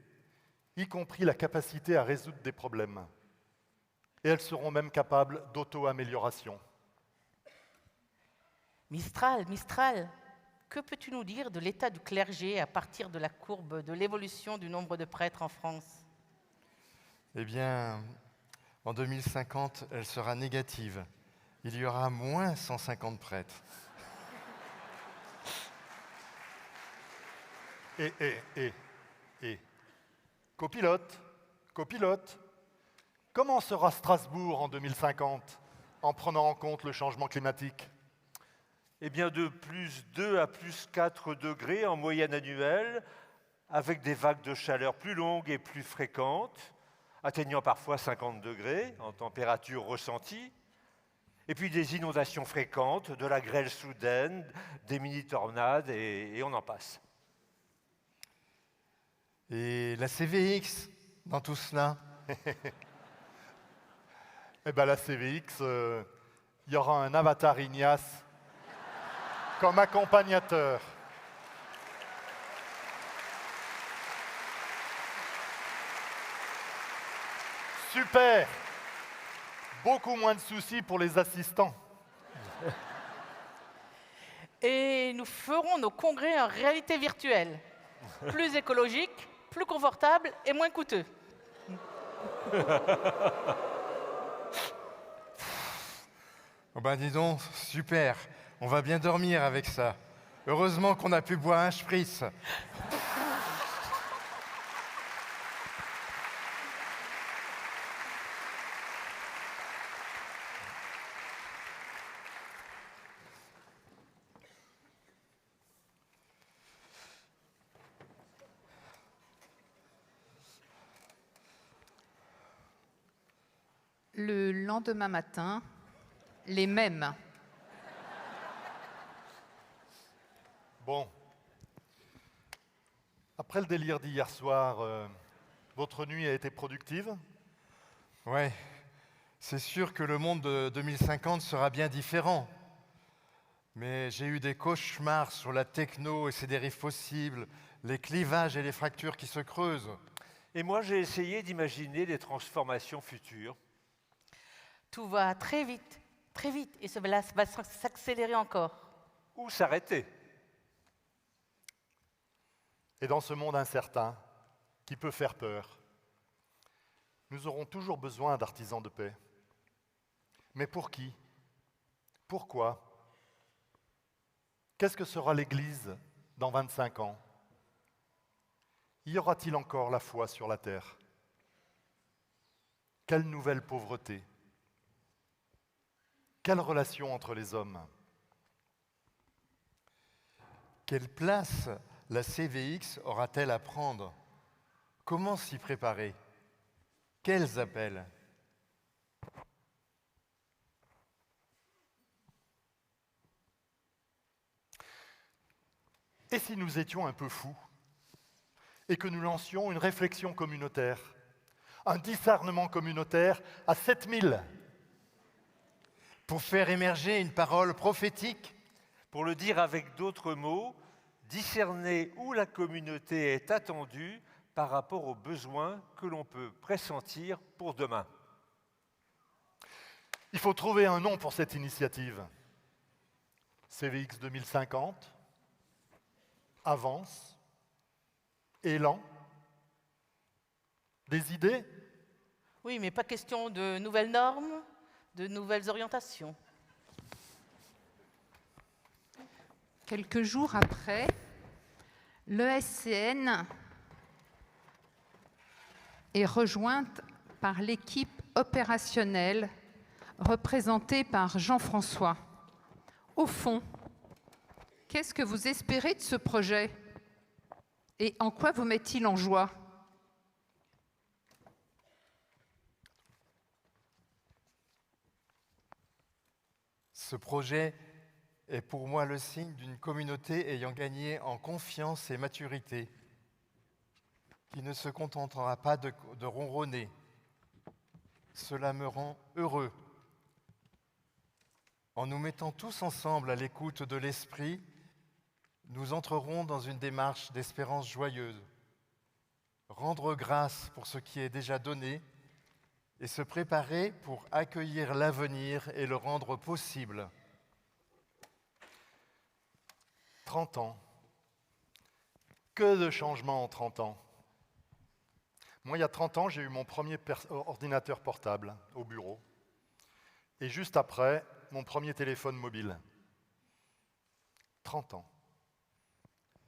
y compris la capacité à résoudre des problèmes. Et elles seront même capables d'auto-amélioration. Mistral, que peux-tu nous dire de l'état du clergé à partir de la courbe de l'évolution du nombre de prêtres en France? Eh bien, en 2050, elle sera négative. Il y aura moins 150 prêtres. Copilote, comment sera Strasbourg en 2050 en prenant en compte le changement climatique? Eh bien, de plus 2 à plus 4 degrés en moyenne annuelle, avec des vagues de chaleur plus longues et plus fréquentes, atteignant parfois 50 degrés en température ressentie, et puis des inondations fréquentes, de la grêle soudaine, des mini-tornades, et on en passe. Et la CVX dans tout cela? Eh bien, la CVX, il y aura un avatar Ignace comme accompagnateur. Super! Beaucoup moins de soucis pour les assistants. Et nous ferons nos congrès en réalité virtuelle. Plus écologique, plus confortable et moins coûteux. Oh ben dis donc, super. On va bien dormir avec ça. Heureusement qu'on a pu boire un spritz. Le lendemain matin, les mêmes. Bon. Après le délire d'hier soir, votre nuit a été productive? Ouais, c'est sûr que le monde de 2050 sera bien différent. Mais j'ai eu des cauchemars sur la techno et ses dérives possibles, les clivages et les fractures qui se creusent. Et moi, j'ai essayé d'imaginer les transformations futures. Tout va très vite, et cela va s'accélérer encore. Ou s'arrêter. Et dans ce monde incertain, qui peut faire peur, nous aurons toujours besoin d'artisans de paix. Mais pour qui? Pourquoi? Qu'est-ce que sera l'Église dans 25 ans? Y aura-t-il encore la foi sur la terre? Quelle nouvelle pauvreté? Quelle relation entre les hommes? Quelle place la CVX aura-t-elle à prendre? Comment s'y préparer? Quels appels? Et si nous étions un peu fous et que nous lancions une réflexion communautaire, un discernement communautaire à 7000 pour faire émerger une parole prophétique? Pour le dire avec d'autres mots, discerner où la communauté est attendue par rapport aux besoins que l'on peut pressentir pour demain. Il faut trouver un nom pour cette initiative. CVX 2050, Avance, Élan, des idées? Oui, mais pas question de nouvelles normes, de nouvelles orientations. Quelques jours après, l'ESCN est rejointe par l'équipe opérationnelle représentée par Jean-François. Au fond, qu'est-ce que vous espérez de ce projet et en quoi vous met-il en joie? Ce projet est pour moi le signe d'une communauté ayant gagné en confiance et maturité, qui ne se contentera pas de ronronner. Cela me rend heureux. En nous mettant tous ensemble à l'écoute de l'Esprit, nous entrerons dans une démarche d'espérance joyeuse. Rendre grâce pour ce qui est déjà donné et se préparer pour accueillir l'avenir et le rendre possible. 30 ans. Que de changements en 30 ans. Moi, il y a 30 ans, j'ai eu mon premier ordinateur portable au bureau. Et juste après, mon premier téléphone mobile. 30 ans.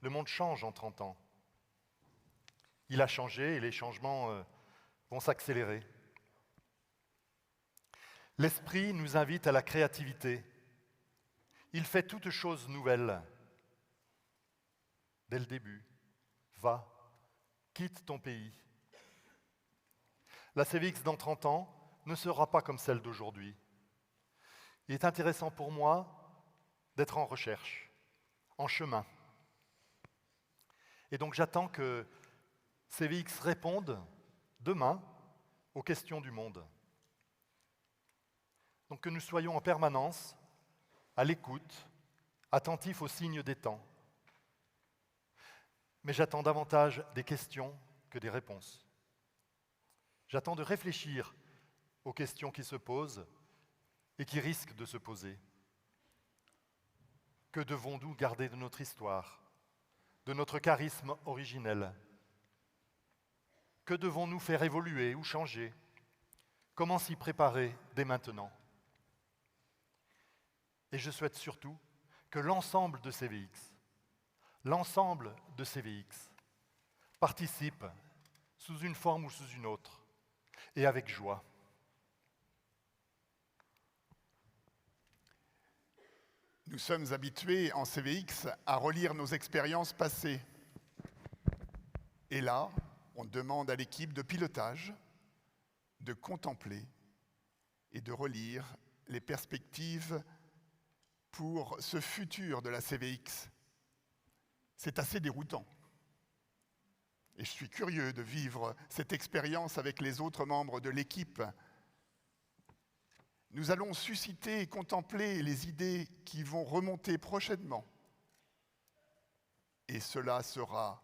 Le monde change en 30 ans. Il a changé et les changements vont s'accélérer. L'Esprit nous invite à la créativité. Il fait toutes choses nouvelles. Dès le début, va, quitte ton pays. La CVX dans 30 ans ne sera pas comme celle d'aujourd'hui. Il est intéressant pour moi d'être en recherche, en chemin. Et donc j'attends que CVX réponde demain aux questions du monde. Donc que nous soyons en permanence à l'écoute, attentifs aux signes des temps. Mais j'attends davantage des questions que des réponses. J'attends de réfléchir aux questions qui se posent et qui risquent de se poser. Que devons-nous garder de notre histoire, de notre charisme originel? Que devons-nous faire évoluer ou changer? Comment s'y préparer dès maintenant? Et je souhaite surtout que l'ensemble de CVX participe sous une forme ou sous une autre, et avec joie. Nous sommes habitués en CVX à relire nos expériences passées. Et là, on demande à l'équipe de pilotage de contempler et de relire les perspectives pour ce futur de la CVX. C'est assez déroutant. Et je suis curieux de vivre cette expérience avec les autres membres de l'équipe. Nous allons susciter et contempler les idées qui vont remonter prochainement. Et cela sera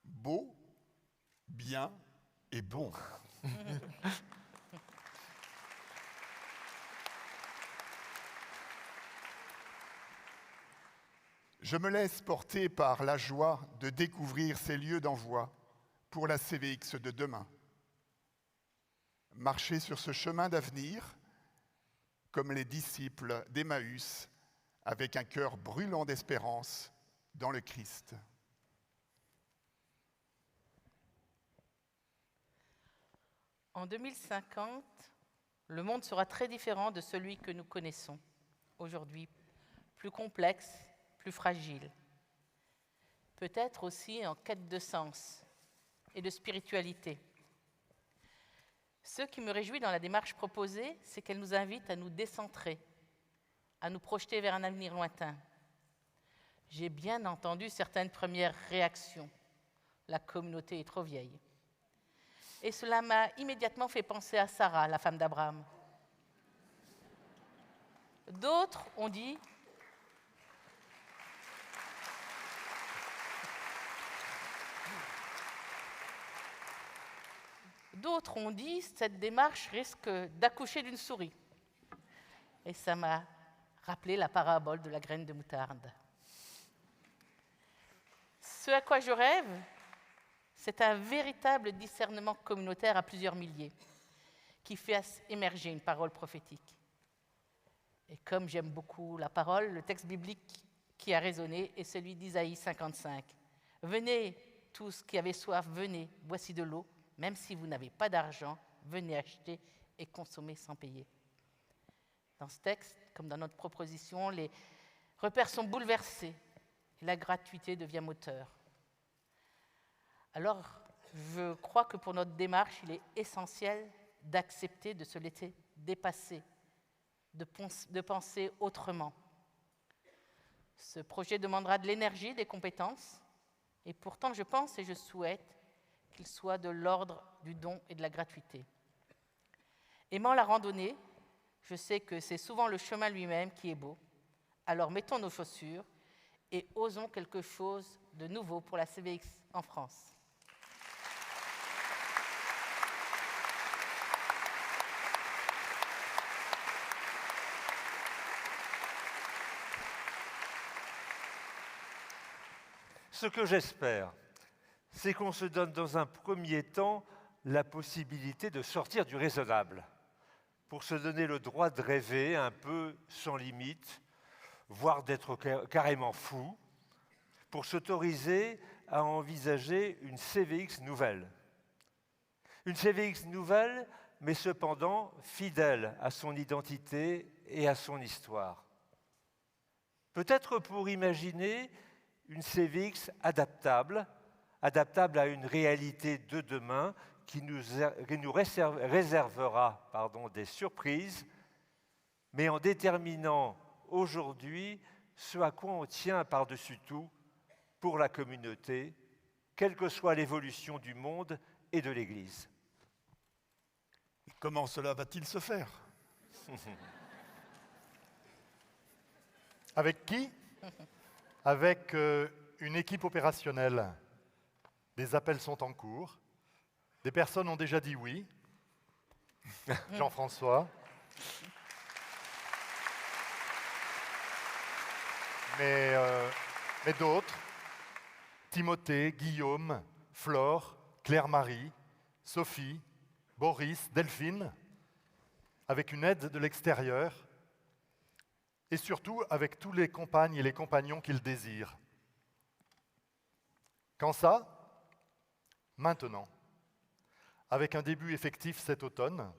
beau, bien et bon. Je me laisse porter par la joie de découvrir ces lieux d'envoi pour la CVX de demain. Marcher sur ce chemin d'avenir, comme les disciples d'Emmaüs, avec un cœur brûlant d'espérance dans le Christ. En 2050, le monde sera très différent de celui que nous connaissons aujourd'hui, plus complexe, plus fragile. Peut-être aussi en quête de sens et de spiritualité. Ce qui me réjouit dans la démarche proposée, c'est qu'elle nous invite à nous décentrer, à nous projeter vers un avenir lointain. j'ai bien entendu certaines premières réactions. La communauté est trop vieille. Et cela m'a immédiatement fait penser à Sarah, la femme d'Abraham. D'autres ont dit cette démarche risque d'accoucher d'une souris. Et ça m'a rappelé la parabole de la graine de moutarde. Ce à quoi je rêve, c'est un véritable discernement communautaire à plusieurs milliers qui fait émerger une parole prophétique. Et comme j'aime beaucoup la parole, le texte biblique qui a résonné est celui d'Isaïe 55. « Venez, tous qui avez soif, venez, voici de l'eau. Même si vous n'avez pas d'argent, venez acheter et consommer sans payer. » Dans ce texte, comme dans notre proposition, les repères sont bouleversés et la gratuité devient moteur. Alors, je crois que pour notre démarche, il est essentiel d'accepter de se laisser dépasser, de penser autrement. Ce projet demandera de l'énergie, des compétences, et pourtant je pense et je souhaite qu'il soit de l'ordre du don et de la gratuité. Aimant la randonnée, je sais que c'est souvent le chemin lui-même qui est beau. Alors mettons nos chaussures et osons quelque chose de nouveau pour la CVX en France. Ce que j'espère, c'est qu'on se donne dans un premier temps la possibilité de sortir du raisonnable, pour se donner le droit de rêver un peu sans limite, voire d'être carrément fou, pour s'autoriser à envisager une CVX nouvelle. Une CVX nouvelle, mais cependant fidèle à son identité et à son histoire. Peut-être pour imaginer une CVX adaptable à une réalité de demain qui nous réservera des surprises, mais en déterminant aujourd'hui ce à quoi on tient par-dessus tout pour la communauté, quelle que soit l'évolution du monde et de l'Église. Comment cela va-t-il se faire? Avec qui? Avec une équipe opérationnelle. Des appels sont en cours. Des personnes ont déjà dit oui. Jean-François. Mais d'autres. Timothée, Guillaume, Flore, Claire-Marie, Sophie, Boris, Delphine, avec une aide de l'extérieur. Et surtout avec tous les compagnes et les compagnons qu'ils désirent. Quand ça? Maintenant, avec un début effectif cet automne,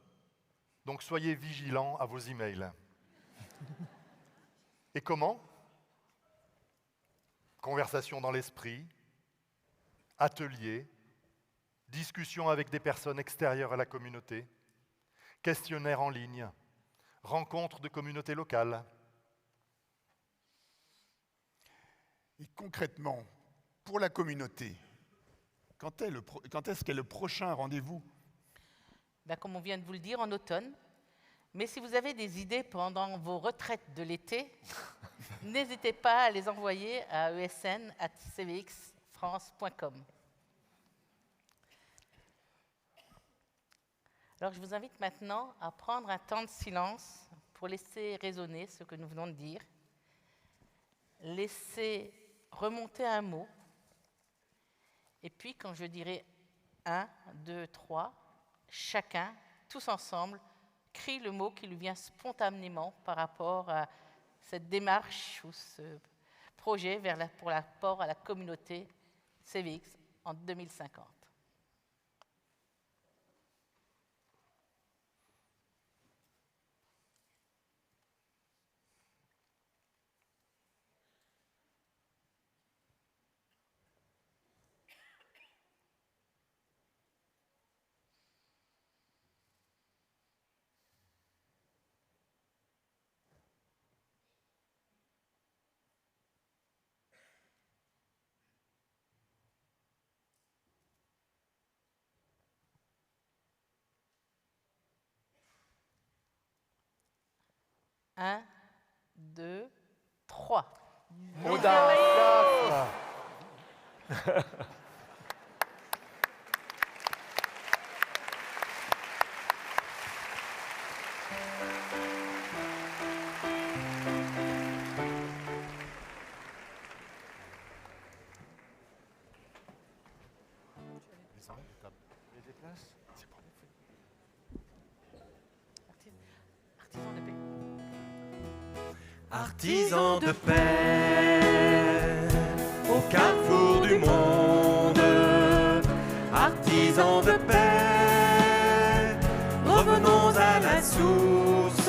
donc soyez vigilants à vos emails. Et comment? Conversation dans l'esprit, ateliers, discussions avec des personnes extérieures à la communauté, questionnaires en ligne, rencontres de communautés locales. Et concrètement, pour la communauté, quand est-ce qu'est le prochain rendez-vous? Comme on vient de vous le dire, en automne. Mais si vous avez des idées pendant vos retraites de l'été, n'hésitez pas à les envoyer à esn@cvxfrance.com. Alors je vous invite maintenant à prendre un temps de silence pour laisser résonner ce que nous venons de dire. Laissez remonter un mot. Et puis, quand je dirai 1, 2, 3, chacun, tous ensemble, crie le mot qui lui vient spontanément par rapport à cette démarche ou ce projet pour l'apport à la communauté CVX en 2050. 1, 2, 3. Audace. Artisans de paix au carrefour du monde, artisans de paix, revenons à la source,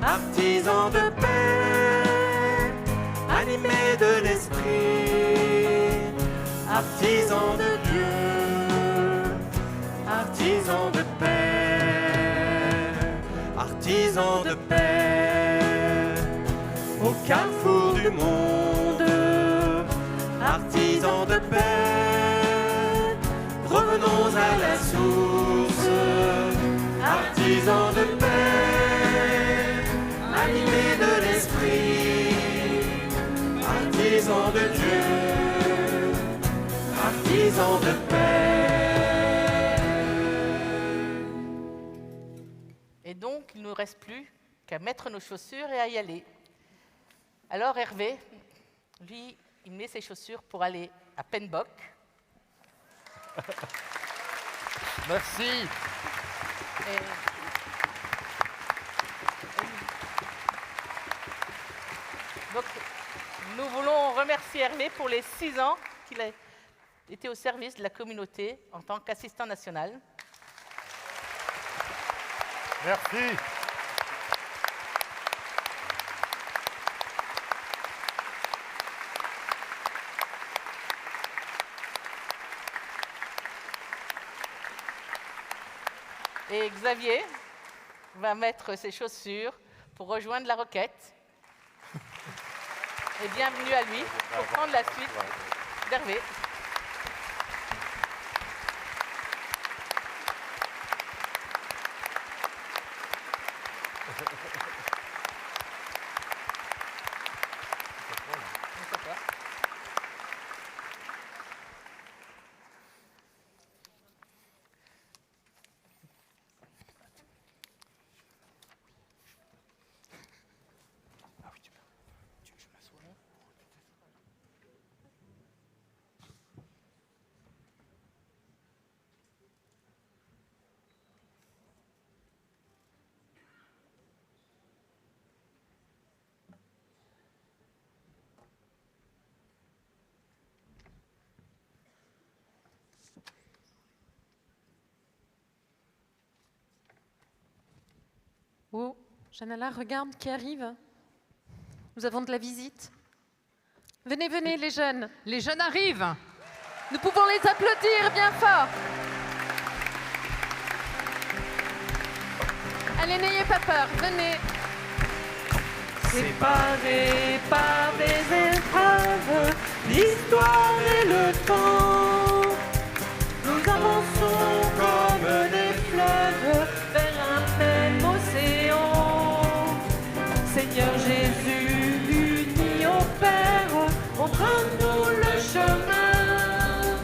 artisans de paix, animés de l'esprit, artisans de Dieu, artisans de paix, artisans de paix. Au carrefour du monde, artisans de paix, revenons à la source, artisans de paix, animés de l'esprit, artisans de Dieu, artisans de paix. Et donc, il ne nous reste plus qu'à mettre nos chaussures et à y aller. Alors Hervé, lui, il met ses chaussures pour aller à Penbock. Merci. Donc, nous voulons remercier Hervé pour les 6 ans qu'il a été au service de la communauté en tant qu'assistant national. Merci. Et Xavier va mettre ses chaussures pour rejoindre la Roquette. Et bienvenue à lui pour prendre la suite d'Hervé. Oh, Janala, regarde qui arrive. Nous avons de la visite. Venez, venez, les jeunes. Les jeunes arrivent. Nous pouvons les applaudir bien fort. Allez, n'ayez pas peur, venez. Séparés par des épreuves, l'histoire et le temps, nous avançons comme des fleuves vers un même océan. Seigneur Jésus, unis au Père, montre-nous le chemin,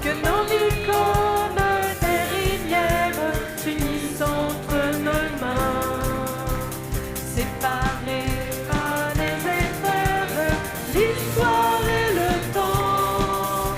que nos vies comme des rivières s'unissent entre nos mains. Séparés par des épreuves, l'histoire et le temps,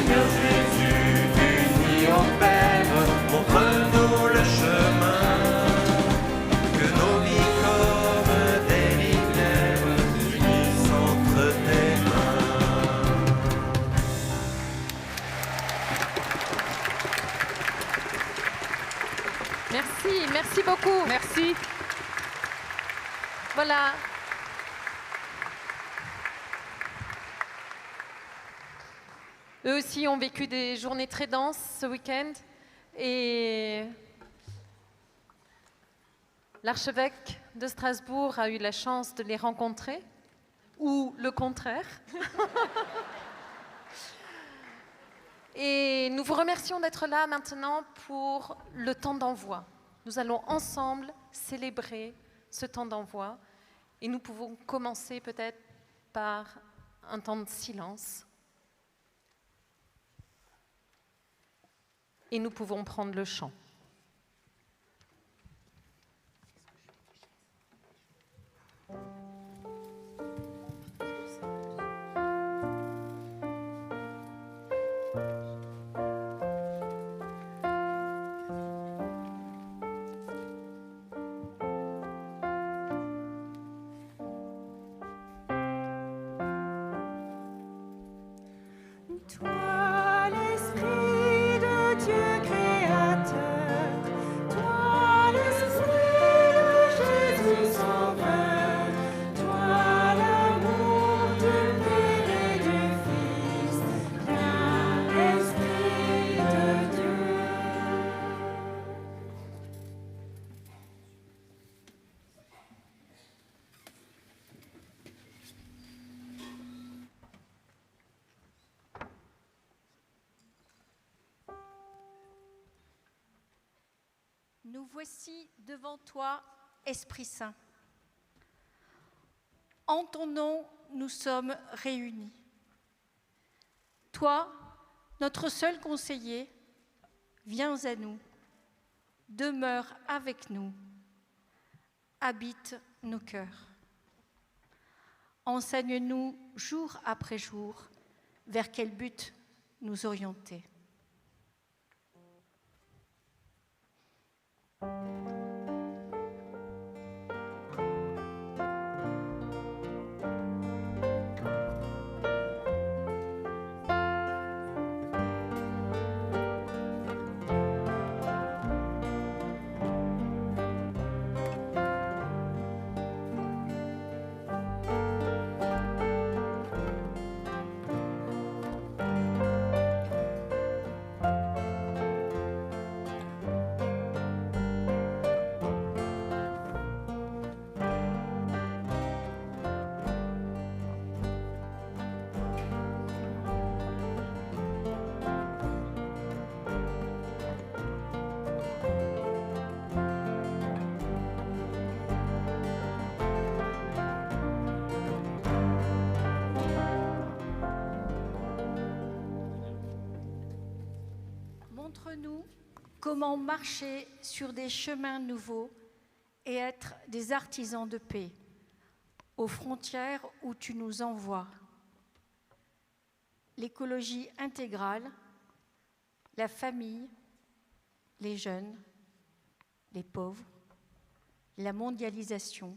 Seigneur Jésus, unis au Père, montre-nous le chemin. Que nos vies comme des rivières s'unissent entre tes mains. Merci beaucoup. Merci. Voilà. Eux aussi ont vécu des journées très denses ce week-end et l'archevêque de Strasbourg a eu la chance de les rencontrer, ou le contraire. Et nous vous remercions d'être là maintenant pour le temps d'envoi. Nous allons ensemble célébrer ce temps d'envoi et nous pouvons commencer peut-être par un temps de silence. Et nous pouvons prendre le chant. Toi, l'Esprit de Dieu créateur, toi, l'Esprit de Jésus sauveur, toi, l'amour du Père et du Fils, viens, Esprit de Dieu. Nous voici devant toi, Esprit Saint. En ton nom, nous sommes réunis. Toi, notre seul conseiller, viens à nous, demeure avec nous, habite nos cœurs. Enseigne-nous jour après jour vers quel but nous orienter. Montre-nous comment marcher sur des chemins nouveaux et être des artisans de paix aux frontières où tu nous envoies. L'écologie intégrale, la famille, les jeunes, les pauvres, la mondialisation,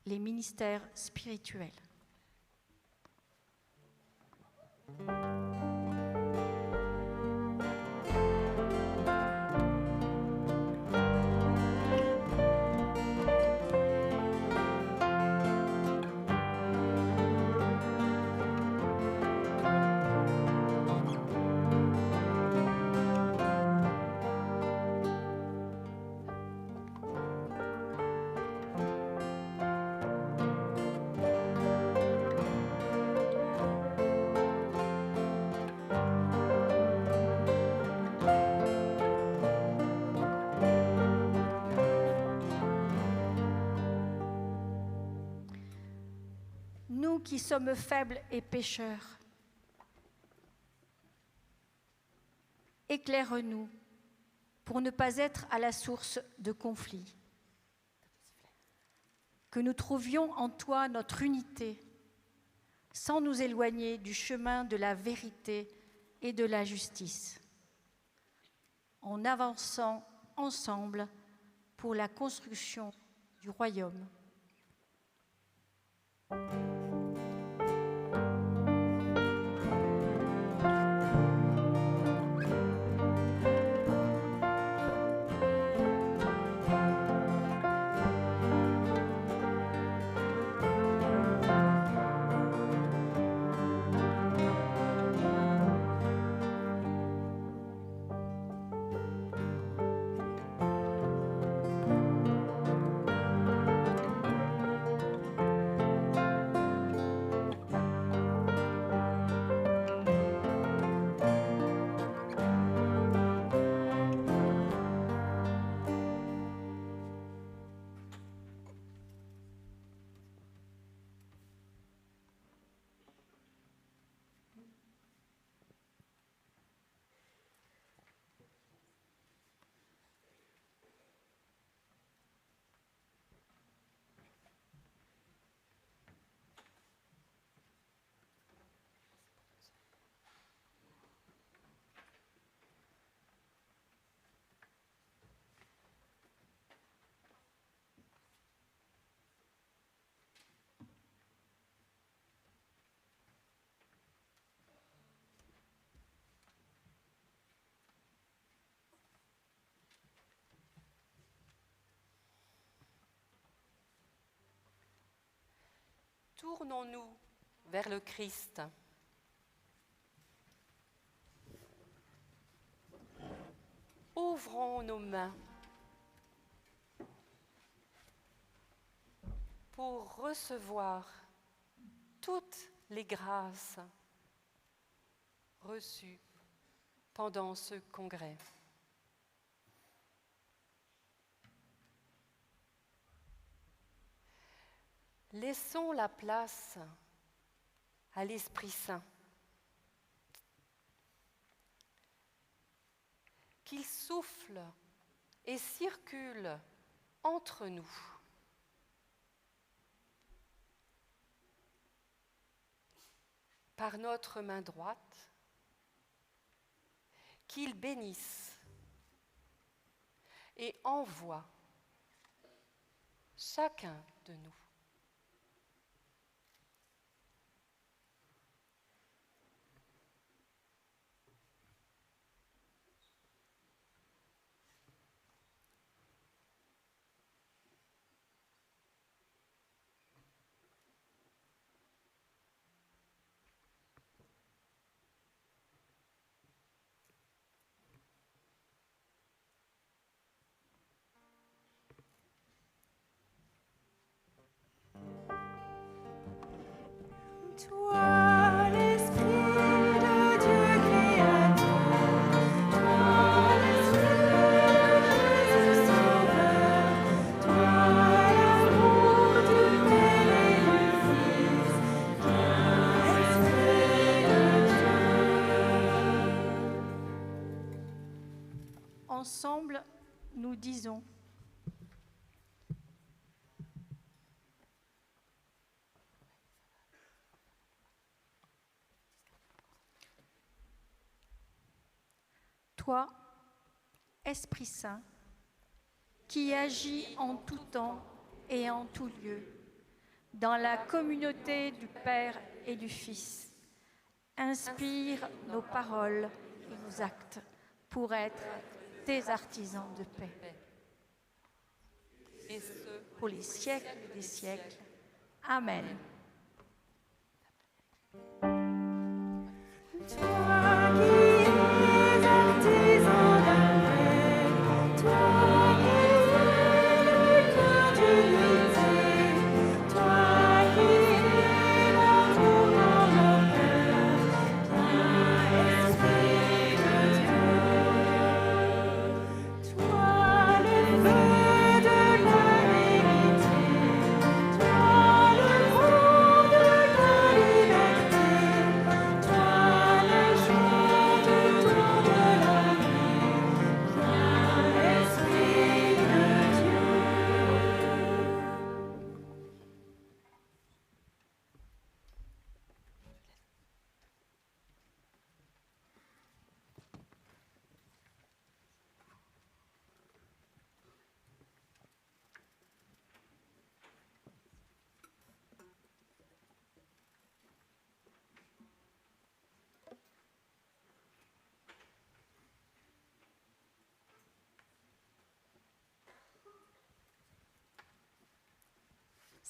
les ministères spirituels. Nous qui sommes faibles et pécheurs, éclaire-nous pour ne pas être à la source de conflits. Que nous trouvions en toi notre unité, sans nous éloigner du chemin de la vérité et de la justice, en avançant ensemble pour la construction du royaume. Tournons-nous vers le Christ. Ouvrons nos mains pour recevoir toutes les grâces reçues pendant ce congrès. Laissons la place à l'Esprit Saint, qu'il souffle et circule entre nous. Par notre main droite, qu'il bénisse et envoie chacun de nous. Toi, l'Esprit de Dieu créateur, toi, l'Esprit de Jésus Sauveur, toi, l'amour du Père et du Fils, toi, Esprit de Dieu. Ensemble, nous disons: Toi, Esprit Saint, qui agis en tout temps et en tout lieu, dans la communauté du Père et du Fils, inspire nos paroles et nos actes pour être tes artisans de paix. Et ce, pour les siècles des siècles. Amen. Toi qui es artisan de paix, toi qui es le cœur d'unité, toi qui es l'amour dans nos cœurs, toi, Esprit de Dieu. Toi le feu de la vérité, toi le vent de la liberté, toi la joie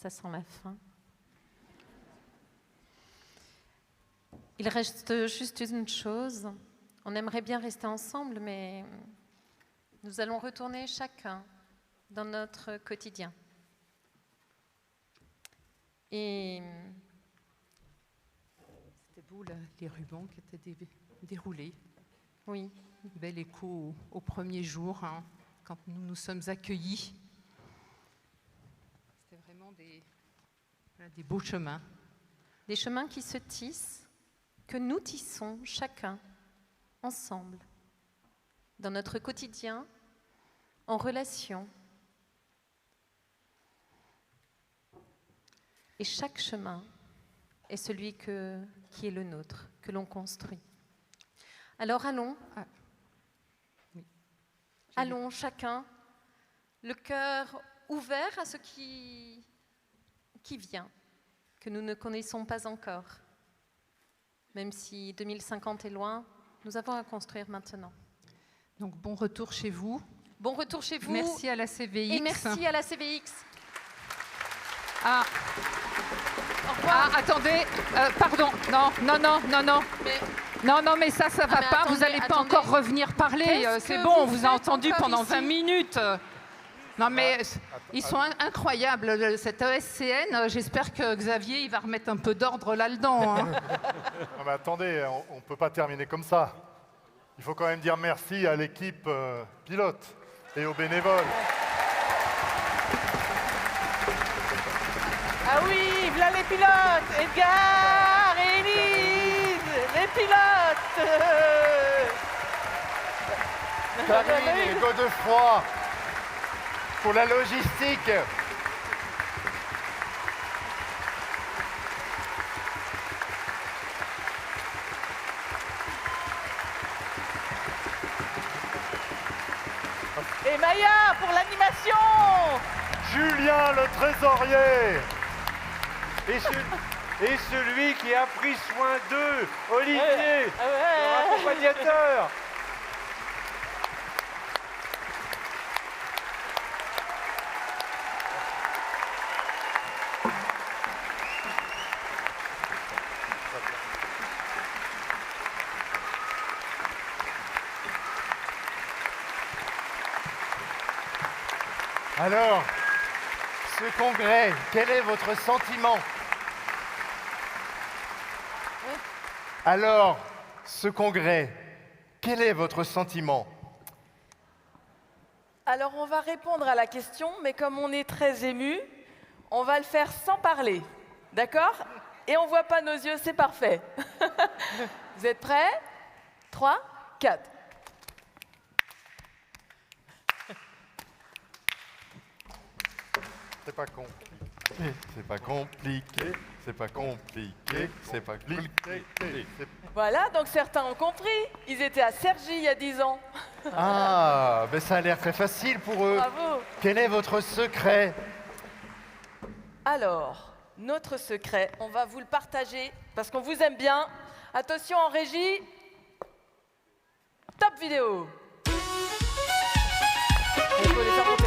Ça sent la fin. Il reste juste une chose. On aimerait bien rester ensemble, mais nous allons retourner chacun dans notre quotidien. Et c'était beau, là, les rubans qui étaient déroulés. Oui. Bel écho au premier jour, hein, quand nous nous sommes accueillis. C'était vraiment des beaux chemins. Des chemins qui se tissent, que nous tissons chacun, ensemble, dans notre quotidien, en relation. Et chaque chemin est celui qui est le nôtre, que l'on construit. Alors allons, allons chacun, le cœur ouvert à ce qui vient, que nous ne connaissons pas encore. Même si 2050 est loin, nous avons à construire maintenant. Donc bon retour chez vous. Bon retour chez vous. Merci à la CVX. Et merci à la CVX. Ah, attendez, pardon, non. Non, mais ça va pas, attendez, vous n'allez pas attendez. encore revenir parler, c'est bon, on vous a entendu pendant 20 minutes. Non, mais ils sont incroyables, cet ESCN, j'espère que Xavier, il va remettre un peu d'ordre là-dedans. Hein. Non, mais attendez, on ne peut pas terminer comme ça. Il faut quand même dire merci à l'équipe pilote et aux bénévoles. Ah oui, voilà les pilotes, Edgar et Élise, les pilotes. Karine et Godefroy pour la logistique. Et Maya pour l'animation. Julien, le trésorier. Et celui qui a pris soin d'eux, Olivier, leur accompagnateur. Alors, ce congrès, quel est votre sentiment? Alors, ce congrès, quel est votre sentiment? Alors, on va répondre à la question, mais comme on est très ému, on va le faire sans parler. D'accord? Et on ne voit pas nos yeux, c'est parfait. Vous êtes prêts? 3, 4. C'est pas compliqué, c'est pas compliqué, c'est pas compliqué, c'est pas compliqué. Voilà, donc certains ont compris. Ils étaient à Cergy il y a 10 ans. Ah, ben ça a l'air très facile pour eux. Bravo. Quel est votre secret? Alors, notre secret, on va vous le partager parce qu'on vous aime bien. Attention en régie. Top vidéo. Il faut les faire monter.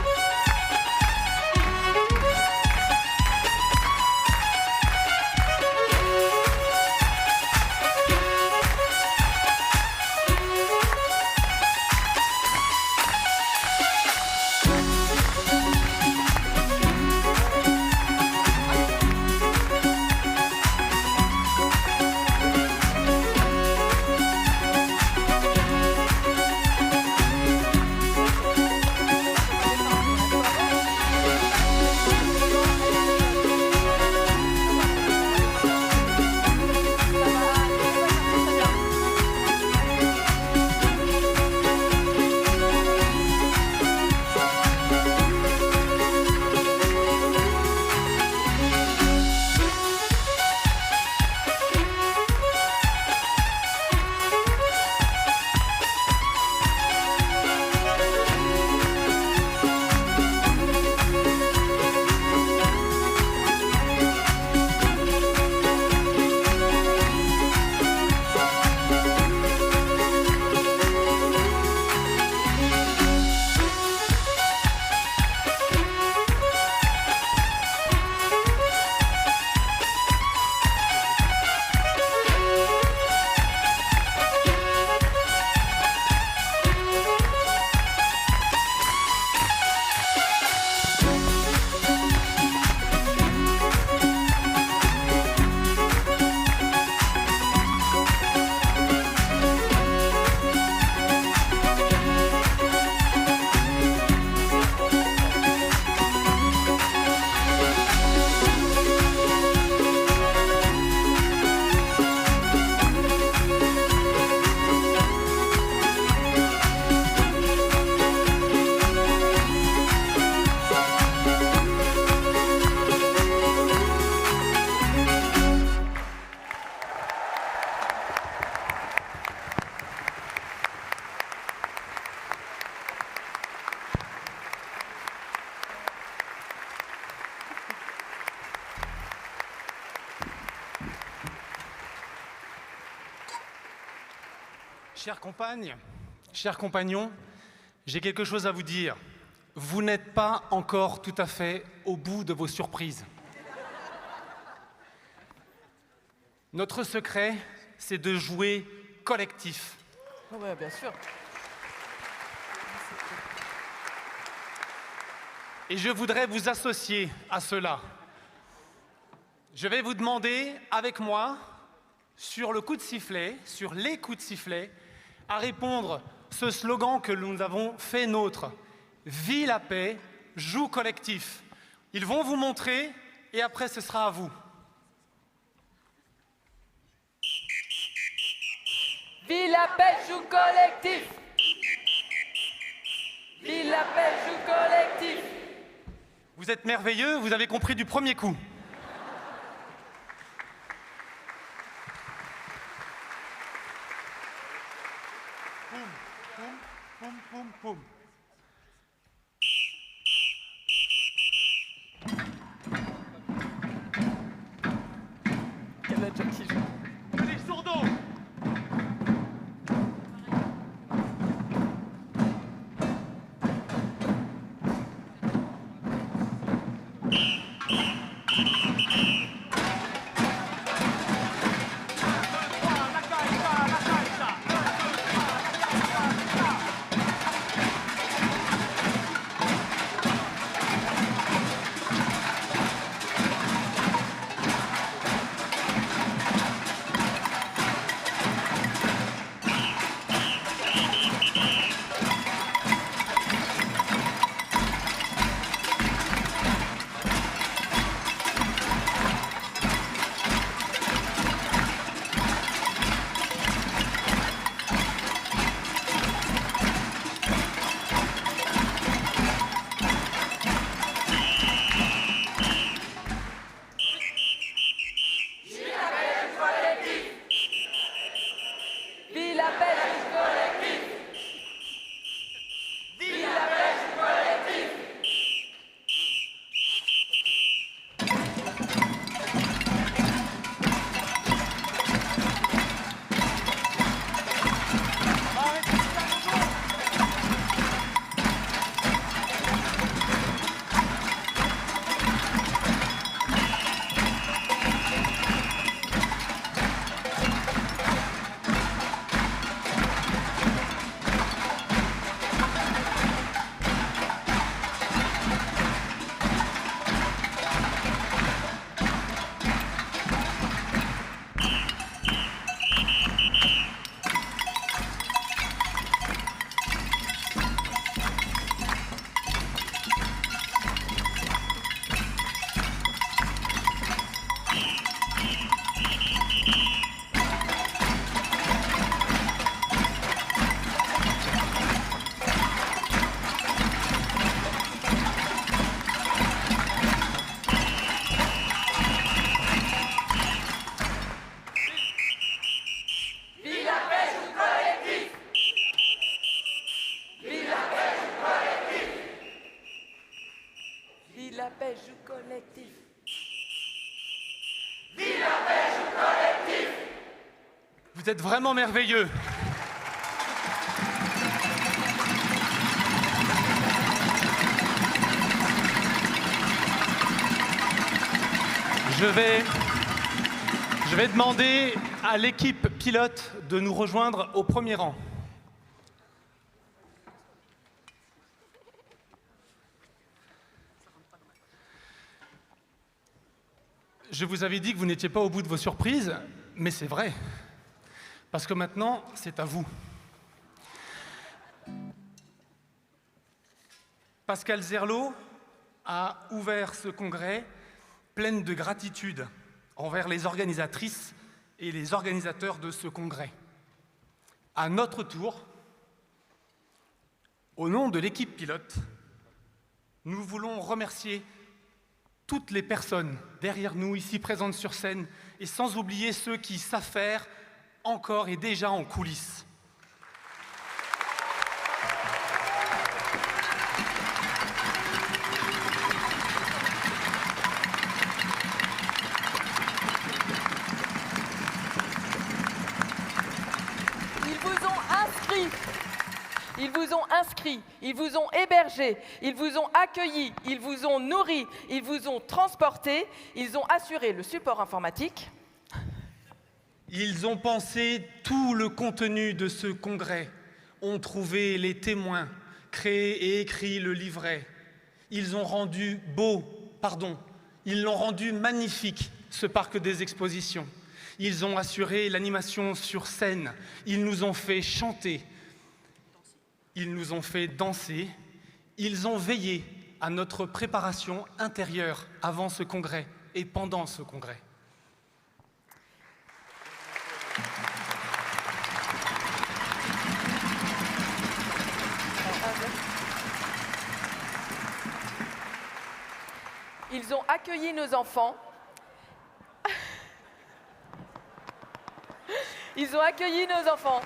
Chères compagnes, chers compagnons, j'ai quelque chose à vous dire. Vous n'êtes pas encore tout à fait au bout de vos surprises. Notre secret, c'est de jouer collectif. Oui, bien sûr. Et je voudrais vous associer à cela. Je vais vous demander, avec moi, sur le coup de sifflet, sur les coups de sifflet, à répondre ce slogan que nous avons fait nôtre. Vie la paix, joue collectif. Ils vont vous montrer et après ce sera à vous. Vie la paix, joue collectif. Vie la paix, joue collectif. Vous êtes merveilleux, vous avez compris du premier coup. Poum, poum, poum, poum. Quel est John qui joue? Les sourdos. la paix, joue collectif. Vive la paix, joue collectif. Vous êtes vraiment merveilleux. Je vais demander à l'équipe pilote de nous rejoindre au premier rang. Je vous avais dit que vous n'étiez pas au bout de vos surprises, mais c'est vrai. Parce que maintenant, c'est à vous. Pascal Zerlot a ouvert ce congrès pleine de gratitude envers les organisatrices et les organisateurs de ce congrès. À notre tour, au nom de l'équipe pilote, nous voulons remercier toutes les personnes derrière nous, ici présentes sur scène, et sans oublier ceux qui s'affairent encore et déjà en coulisses. Ils vous ont Ils vous ont inscrits, ils vous ont hébergés, ils vous ont accueillis, ils vous ont nourris, ils vous ont transportés, ils ont assuré le support informatique. Ils ont pensé tout le contenu de ce congrès, ont trouvé les témoins, créé et écrit le livret. Ils l'ont rendu magnifique, ce parc des expositions. Ils ont assuré l'animation sur scène, ils nous ont fait chanter, ils nous ont fait danser, ils ont veillé à notre préparation intérieure avant ce congrès et pendant ce congrès. Ils ont accueilli nos enfants. Ils ont accueilli nos enfants.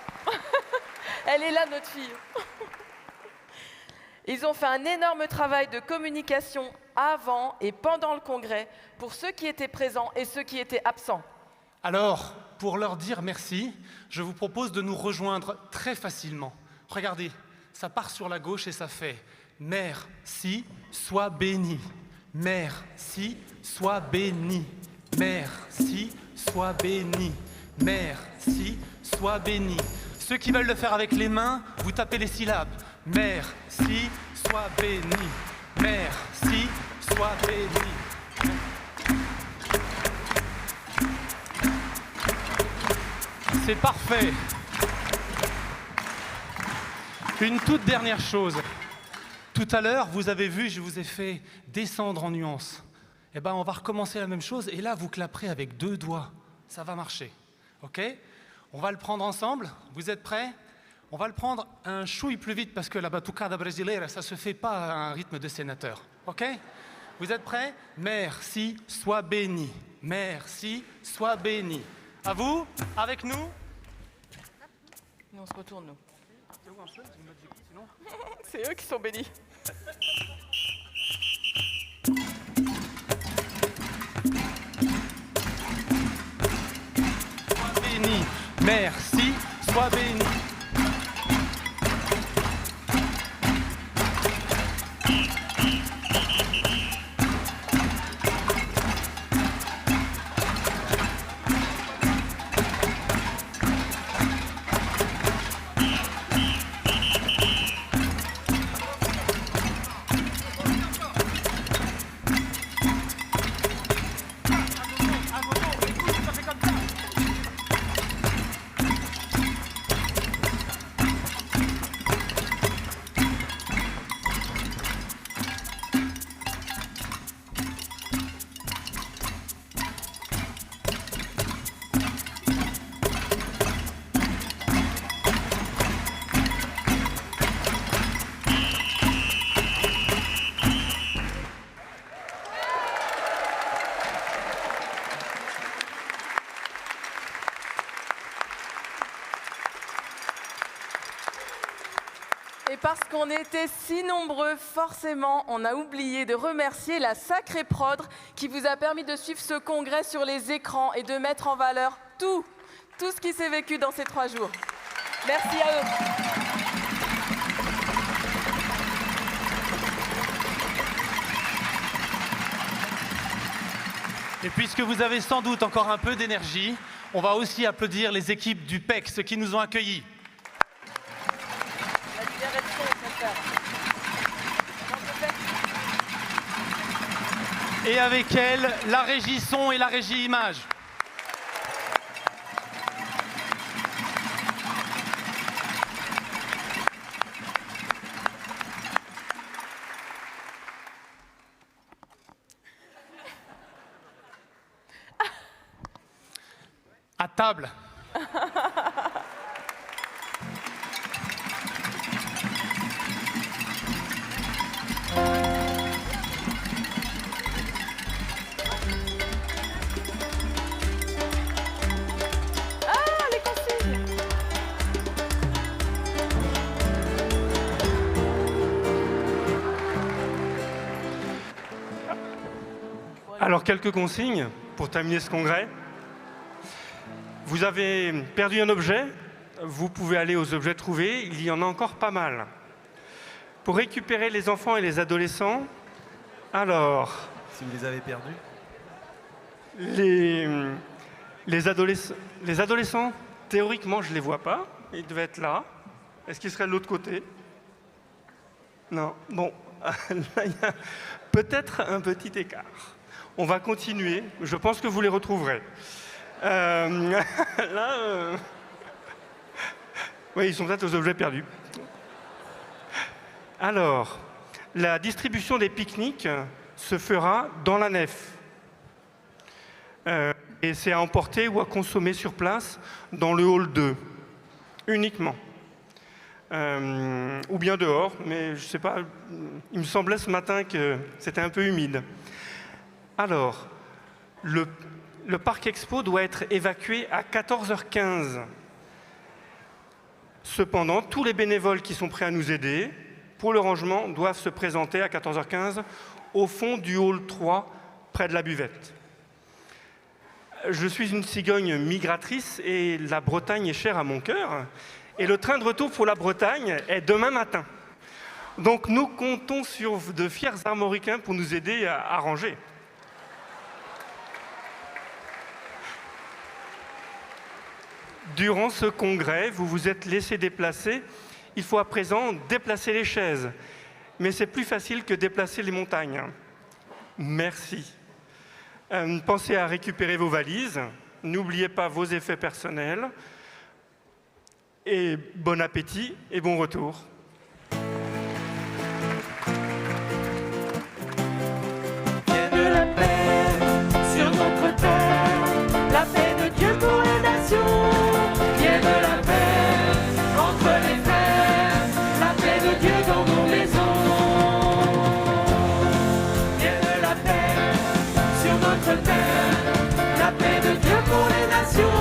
Elle est là, notre fille. Ils ont fait un énorme travail de communication avant et pendant le congrès pour ceux qui étaient présents et ceux qui étaient absents. Alors, pour leur dire merci, je vous propose de nous rejoindre très facilement. Regardez, ça part sur la gauche et ça fait « Merci, sois béni ». Merci, sois béni. Merci, sois béni. Merci, sois béni. Ceux qui veulent le faire avec les mains, vous tapez les syllabes. Merci, sois béni. Merci, sois béni. C'est parfait. Une toute dernière chose. Tout à l'heure, vous avez vu, je vous ai fait descendre en nuances. Eh bien, on va recommencer la même chose, et là, vous clapperez avec 2 doigts. Ça va marcher, ok? On va le prendre ensemble. Vous êtes prêts? On va le prendre un chouille plus vite, parce que la batucada brasileira, ça ne se fait pas à un rythme de sénateur, ok? Vous êtes prêts? Merci, sois béni. Merci, sois béni. À vous, avec nous? Nous, on se retourne, nous. C'est eux qui sont bénis. Sois béni. Merci, sois béni. Et parce qu'on était si nombreux, forcément, on a oublié de remercier la Sacrée Prodre qui vous a permis de suivre ce congrès sur les écrans et de mettre en valeur tout ce qui s'est vécu dans ces 3 jours. Merci à eux. Et puisque vous avez sans doute encore un peu d'énergie, on va aussi applaudir les équipes du PEC, ceux qui nous ont accueillis. Et avec elle, la régie son et la régie image. À table. Alors, quelques consignes pour terminer ce congrès. Vous avez perdu un objet, vous pouvez aller aux objets trouvés, il y en a encore pas mal. Pour récupérer les enfants et les adolescents, alors... Si vous les avez perdus. Les adolescents, théoriquement, je ne les vois pas. Ils devaient être là. Est-ce qu'ils seraient de l'autre côté? Non. Bon, là, il y a peut-être un petit écart. On va continuer. Je pense que vous les retrouverez. Oui, ils sont peut-être aux objets perdus. Alors, la distribution des pique-niques se fera dans la nef. Et c'est à emporter ou à consommer sur place dans le hall 2, uniquement. Ou bien dehors, mais je ne sais pas, il me semblait ce matin que c'était un peu humide. Alors, le parc expo doit être évacué à 14h15. Cependant, tous les bénévoles qui sont prêts à nous aider pour le rangement doivent se présenter à 14h15 au fond du hall 3, près de la buvette. Je suis une cigogne migratrice et la Bretagne est chère à mon cœur. Et le train de retour pour la Bretagne est demain matin. Donc nous comptons sur de fiers armoricains pour nous aider à ranger. Durant ce congrès, vous vous êtes laissé déplacer. Il faut à présent déplacer les chaises. Mais c'est plus facile que déplacer les montagnes. Merci. Pensez à récupérer vos valises. N'oubliez pas vos effets personnels. Et bon appétit et bon retour. Vienne la paix sur notre terre, la paix de Dieu pour les nations. Vienne la paix entre les frères, la paix de Dieu dans nos maisons. Vienne la paix sur notre terre, la paix de Dieu pour les nations.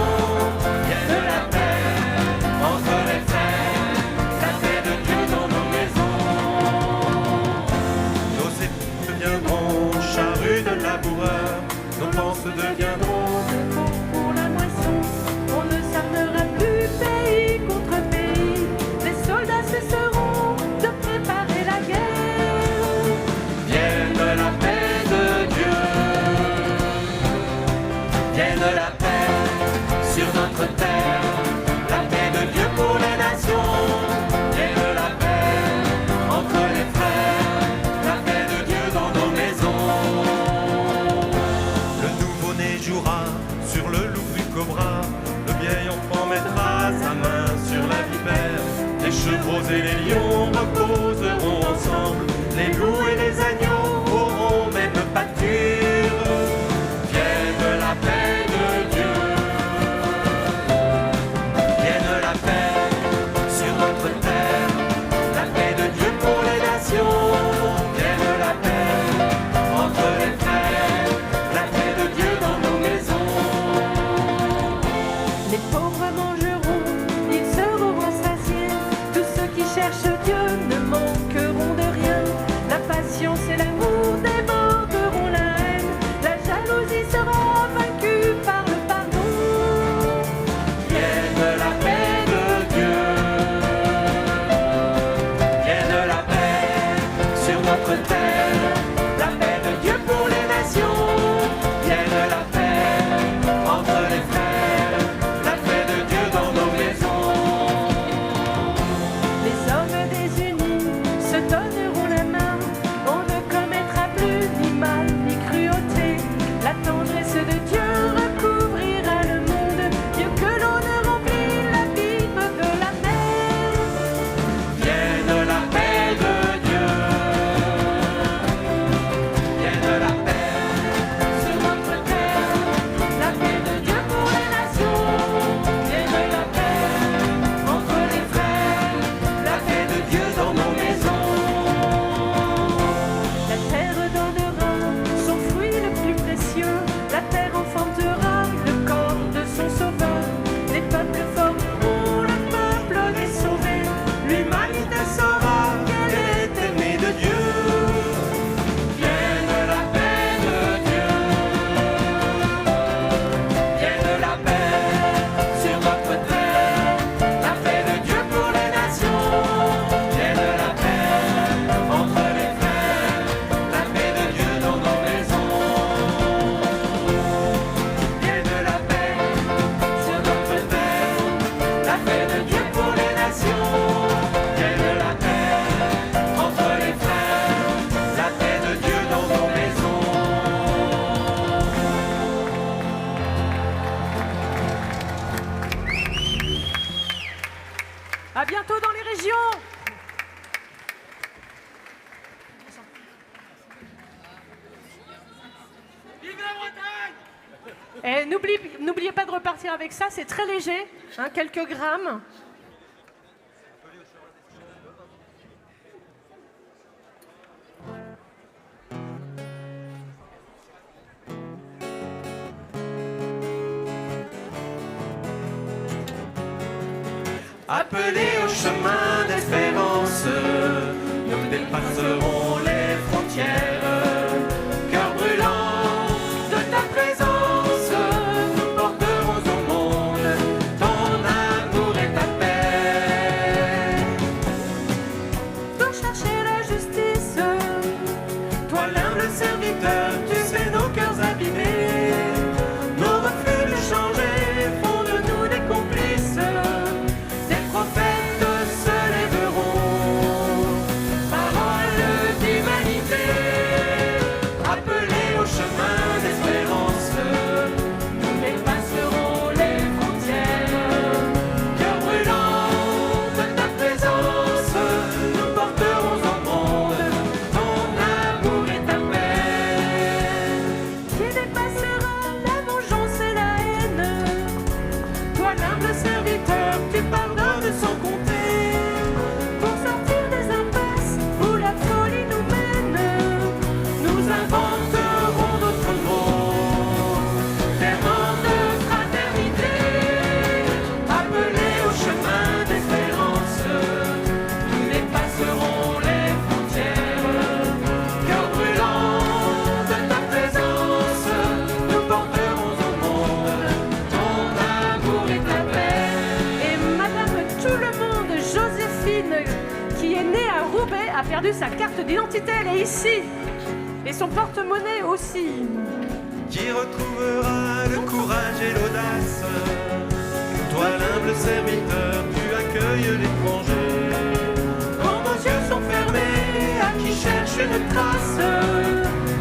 Vienne la paix entre les frères, la paix de Dieu dans nos maisons. Nos épis deviendront charrues de laboureurs, nos penses deviendront Pour la moisson, on ne s'armera plus pays contre pays. Les soldats cesseront de préparer la guerre. Vienne la paix de Dieu. Vienne la paix sur notre terre, la paix de Dieu pour les nations. Vienne la paix entre les frères, la paix de Dieu dans nos maisons. Le nouveau-né jouera sur le loup du cobra, le vieil enfant mettra sa main sur la vipère. Les chevreaux et les lions reposeront ensemble, les loups et les agneaux auront même pâture. Vienne la paix de Dieu. Vienne la paix sur notre terre, la paix de Dieu pour les nations. Vienne la paix entre les frères, la paix de Dieu dans nos maisons. Les pauvres mangeront, ils seront rassasiés. Tous ceux qui cherchent Dieu ne manqueront de rien. La patience et la région. Et n'oubliez pas de repartir avec ça, c'est très léger, hein, quelques grammes. Appelés au chemin d'espérance, nous dépasserons les frontières. Cœur brûlant de ta présence, nous porterons au monde ton amour et ta paix. Pour chercher la justice, toi l'humble serviteur, tu sais nos cœurs abîmés. Nos refus de changer font de nous des complices. Des prophètes se lèveront, parole d'humanité. Appelés au chemin d'espérance, nous dépasserons les frontières. Cœur brûlant de ta présence, nous porterons au monde ton amour et ta paix. Qui dépassera la vengeance et la haine. Toi l'humble serviteur, tu pardonnes sans compter. Pour sortir des impasses où la folie nous mène, nous inventerons d'autres mots, ferments de fraternité. Appelés au chemin d'espérance, nous dépasserons les frontières. Cœur brûlant de ta présence, nous porterons au monde ton amour et ta paix. Et Madame Tout-le-Monde, Joséphine, qui est née à Roubaix, a perdu sa carte d'identité. Elle est ici. Et son porte-monnaie aussi. Qui retrouvera le courage et l'audace. Toi l'humble serviteur, tu accueilles l'étranger. Quand nos yeux sont fermés, à qui cherche une trace,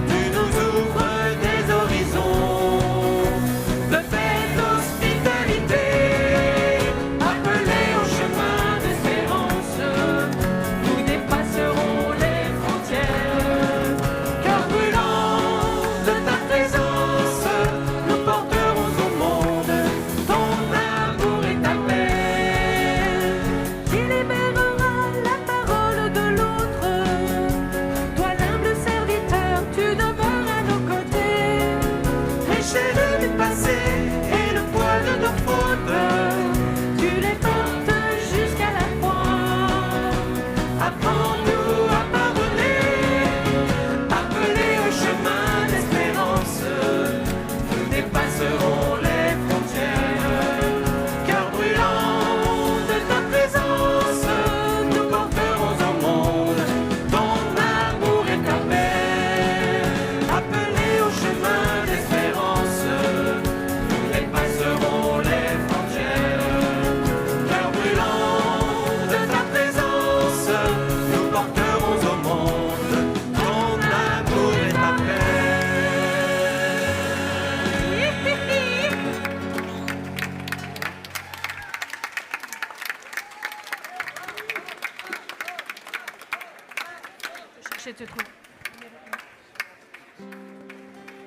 tu nous ouvres des horizons de paix, d'hospitalité. Appelés au chemin d'espérance, nous dépasserons les frontières. Cœur brûlant de ta présence, nous porterons au monde ton amour et ta paix. Qui libérera la parole de l'autre. Toi l'humble serviteur, tu demeures à nos côtés. L'échelle du passé et le poids de nos fautes, tu les portes jusqu'à la croix. Apprends-nous à pardonner. Appelés au chemin d'espérance, nous dépasserons les frontières. Cœur brûlant de ta présence, nous porterons au monde ton amour et ta paix. Appelés au chemin d'espérance, nous dépasserons les frontières. Cœur brûlant de ta présence, nous porterons au monde ton amour et ta paix. Je te trouve.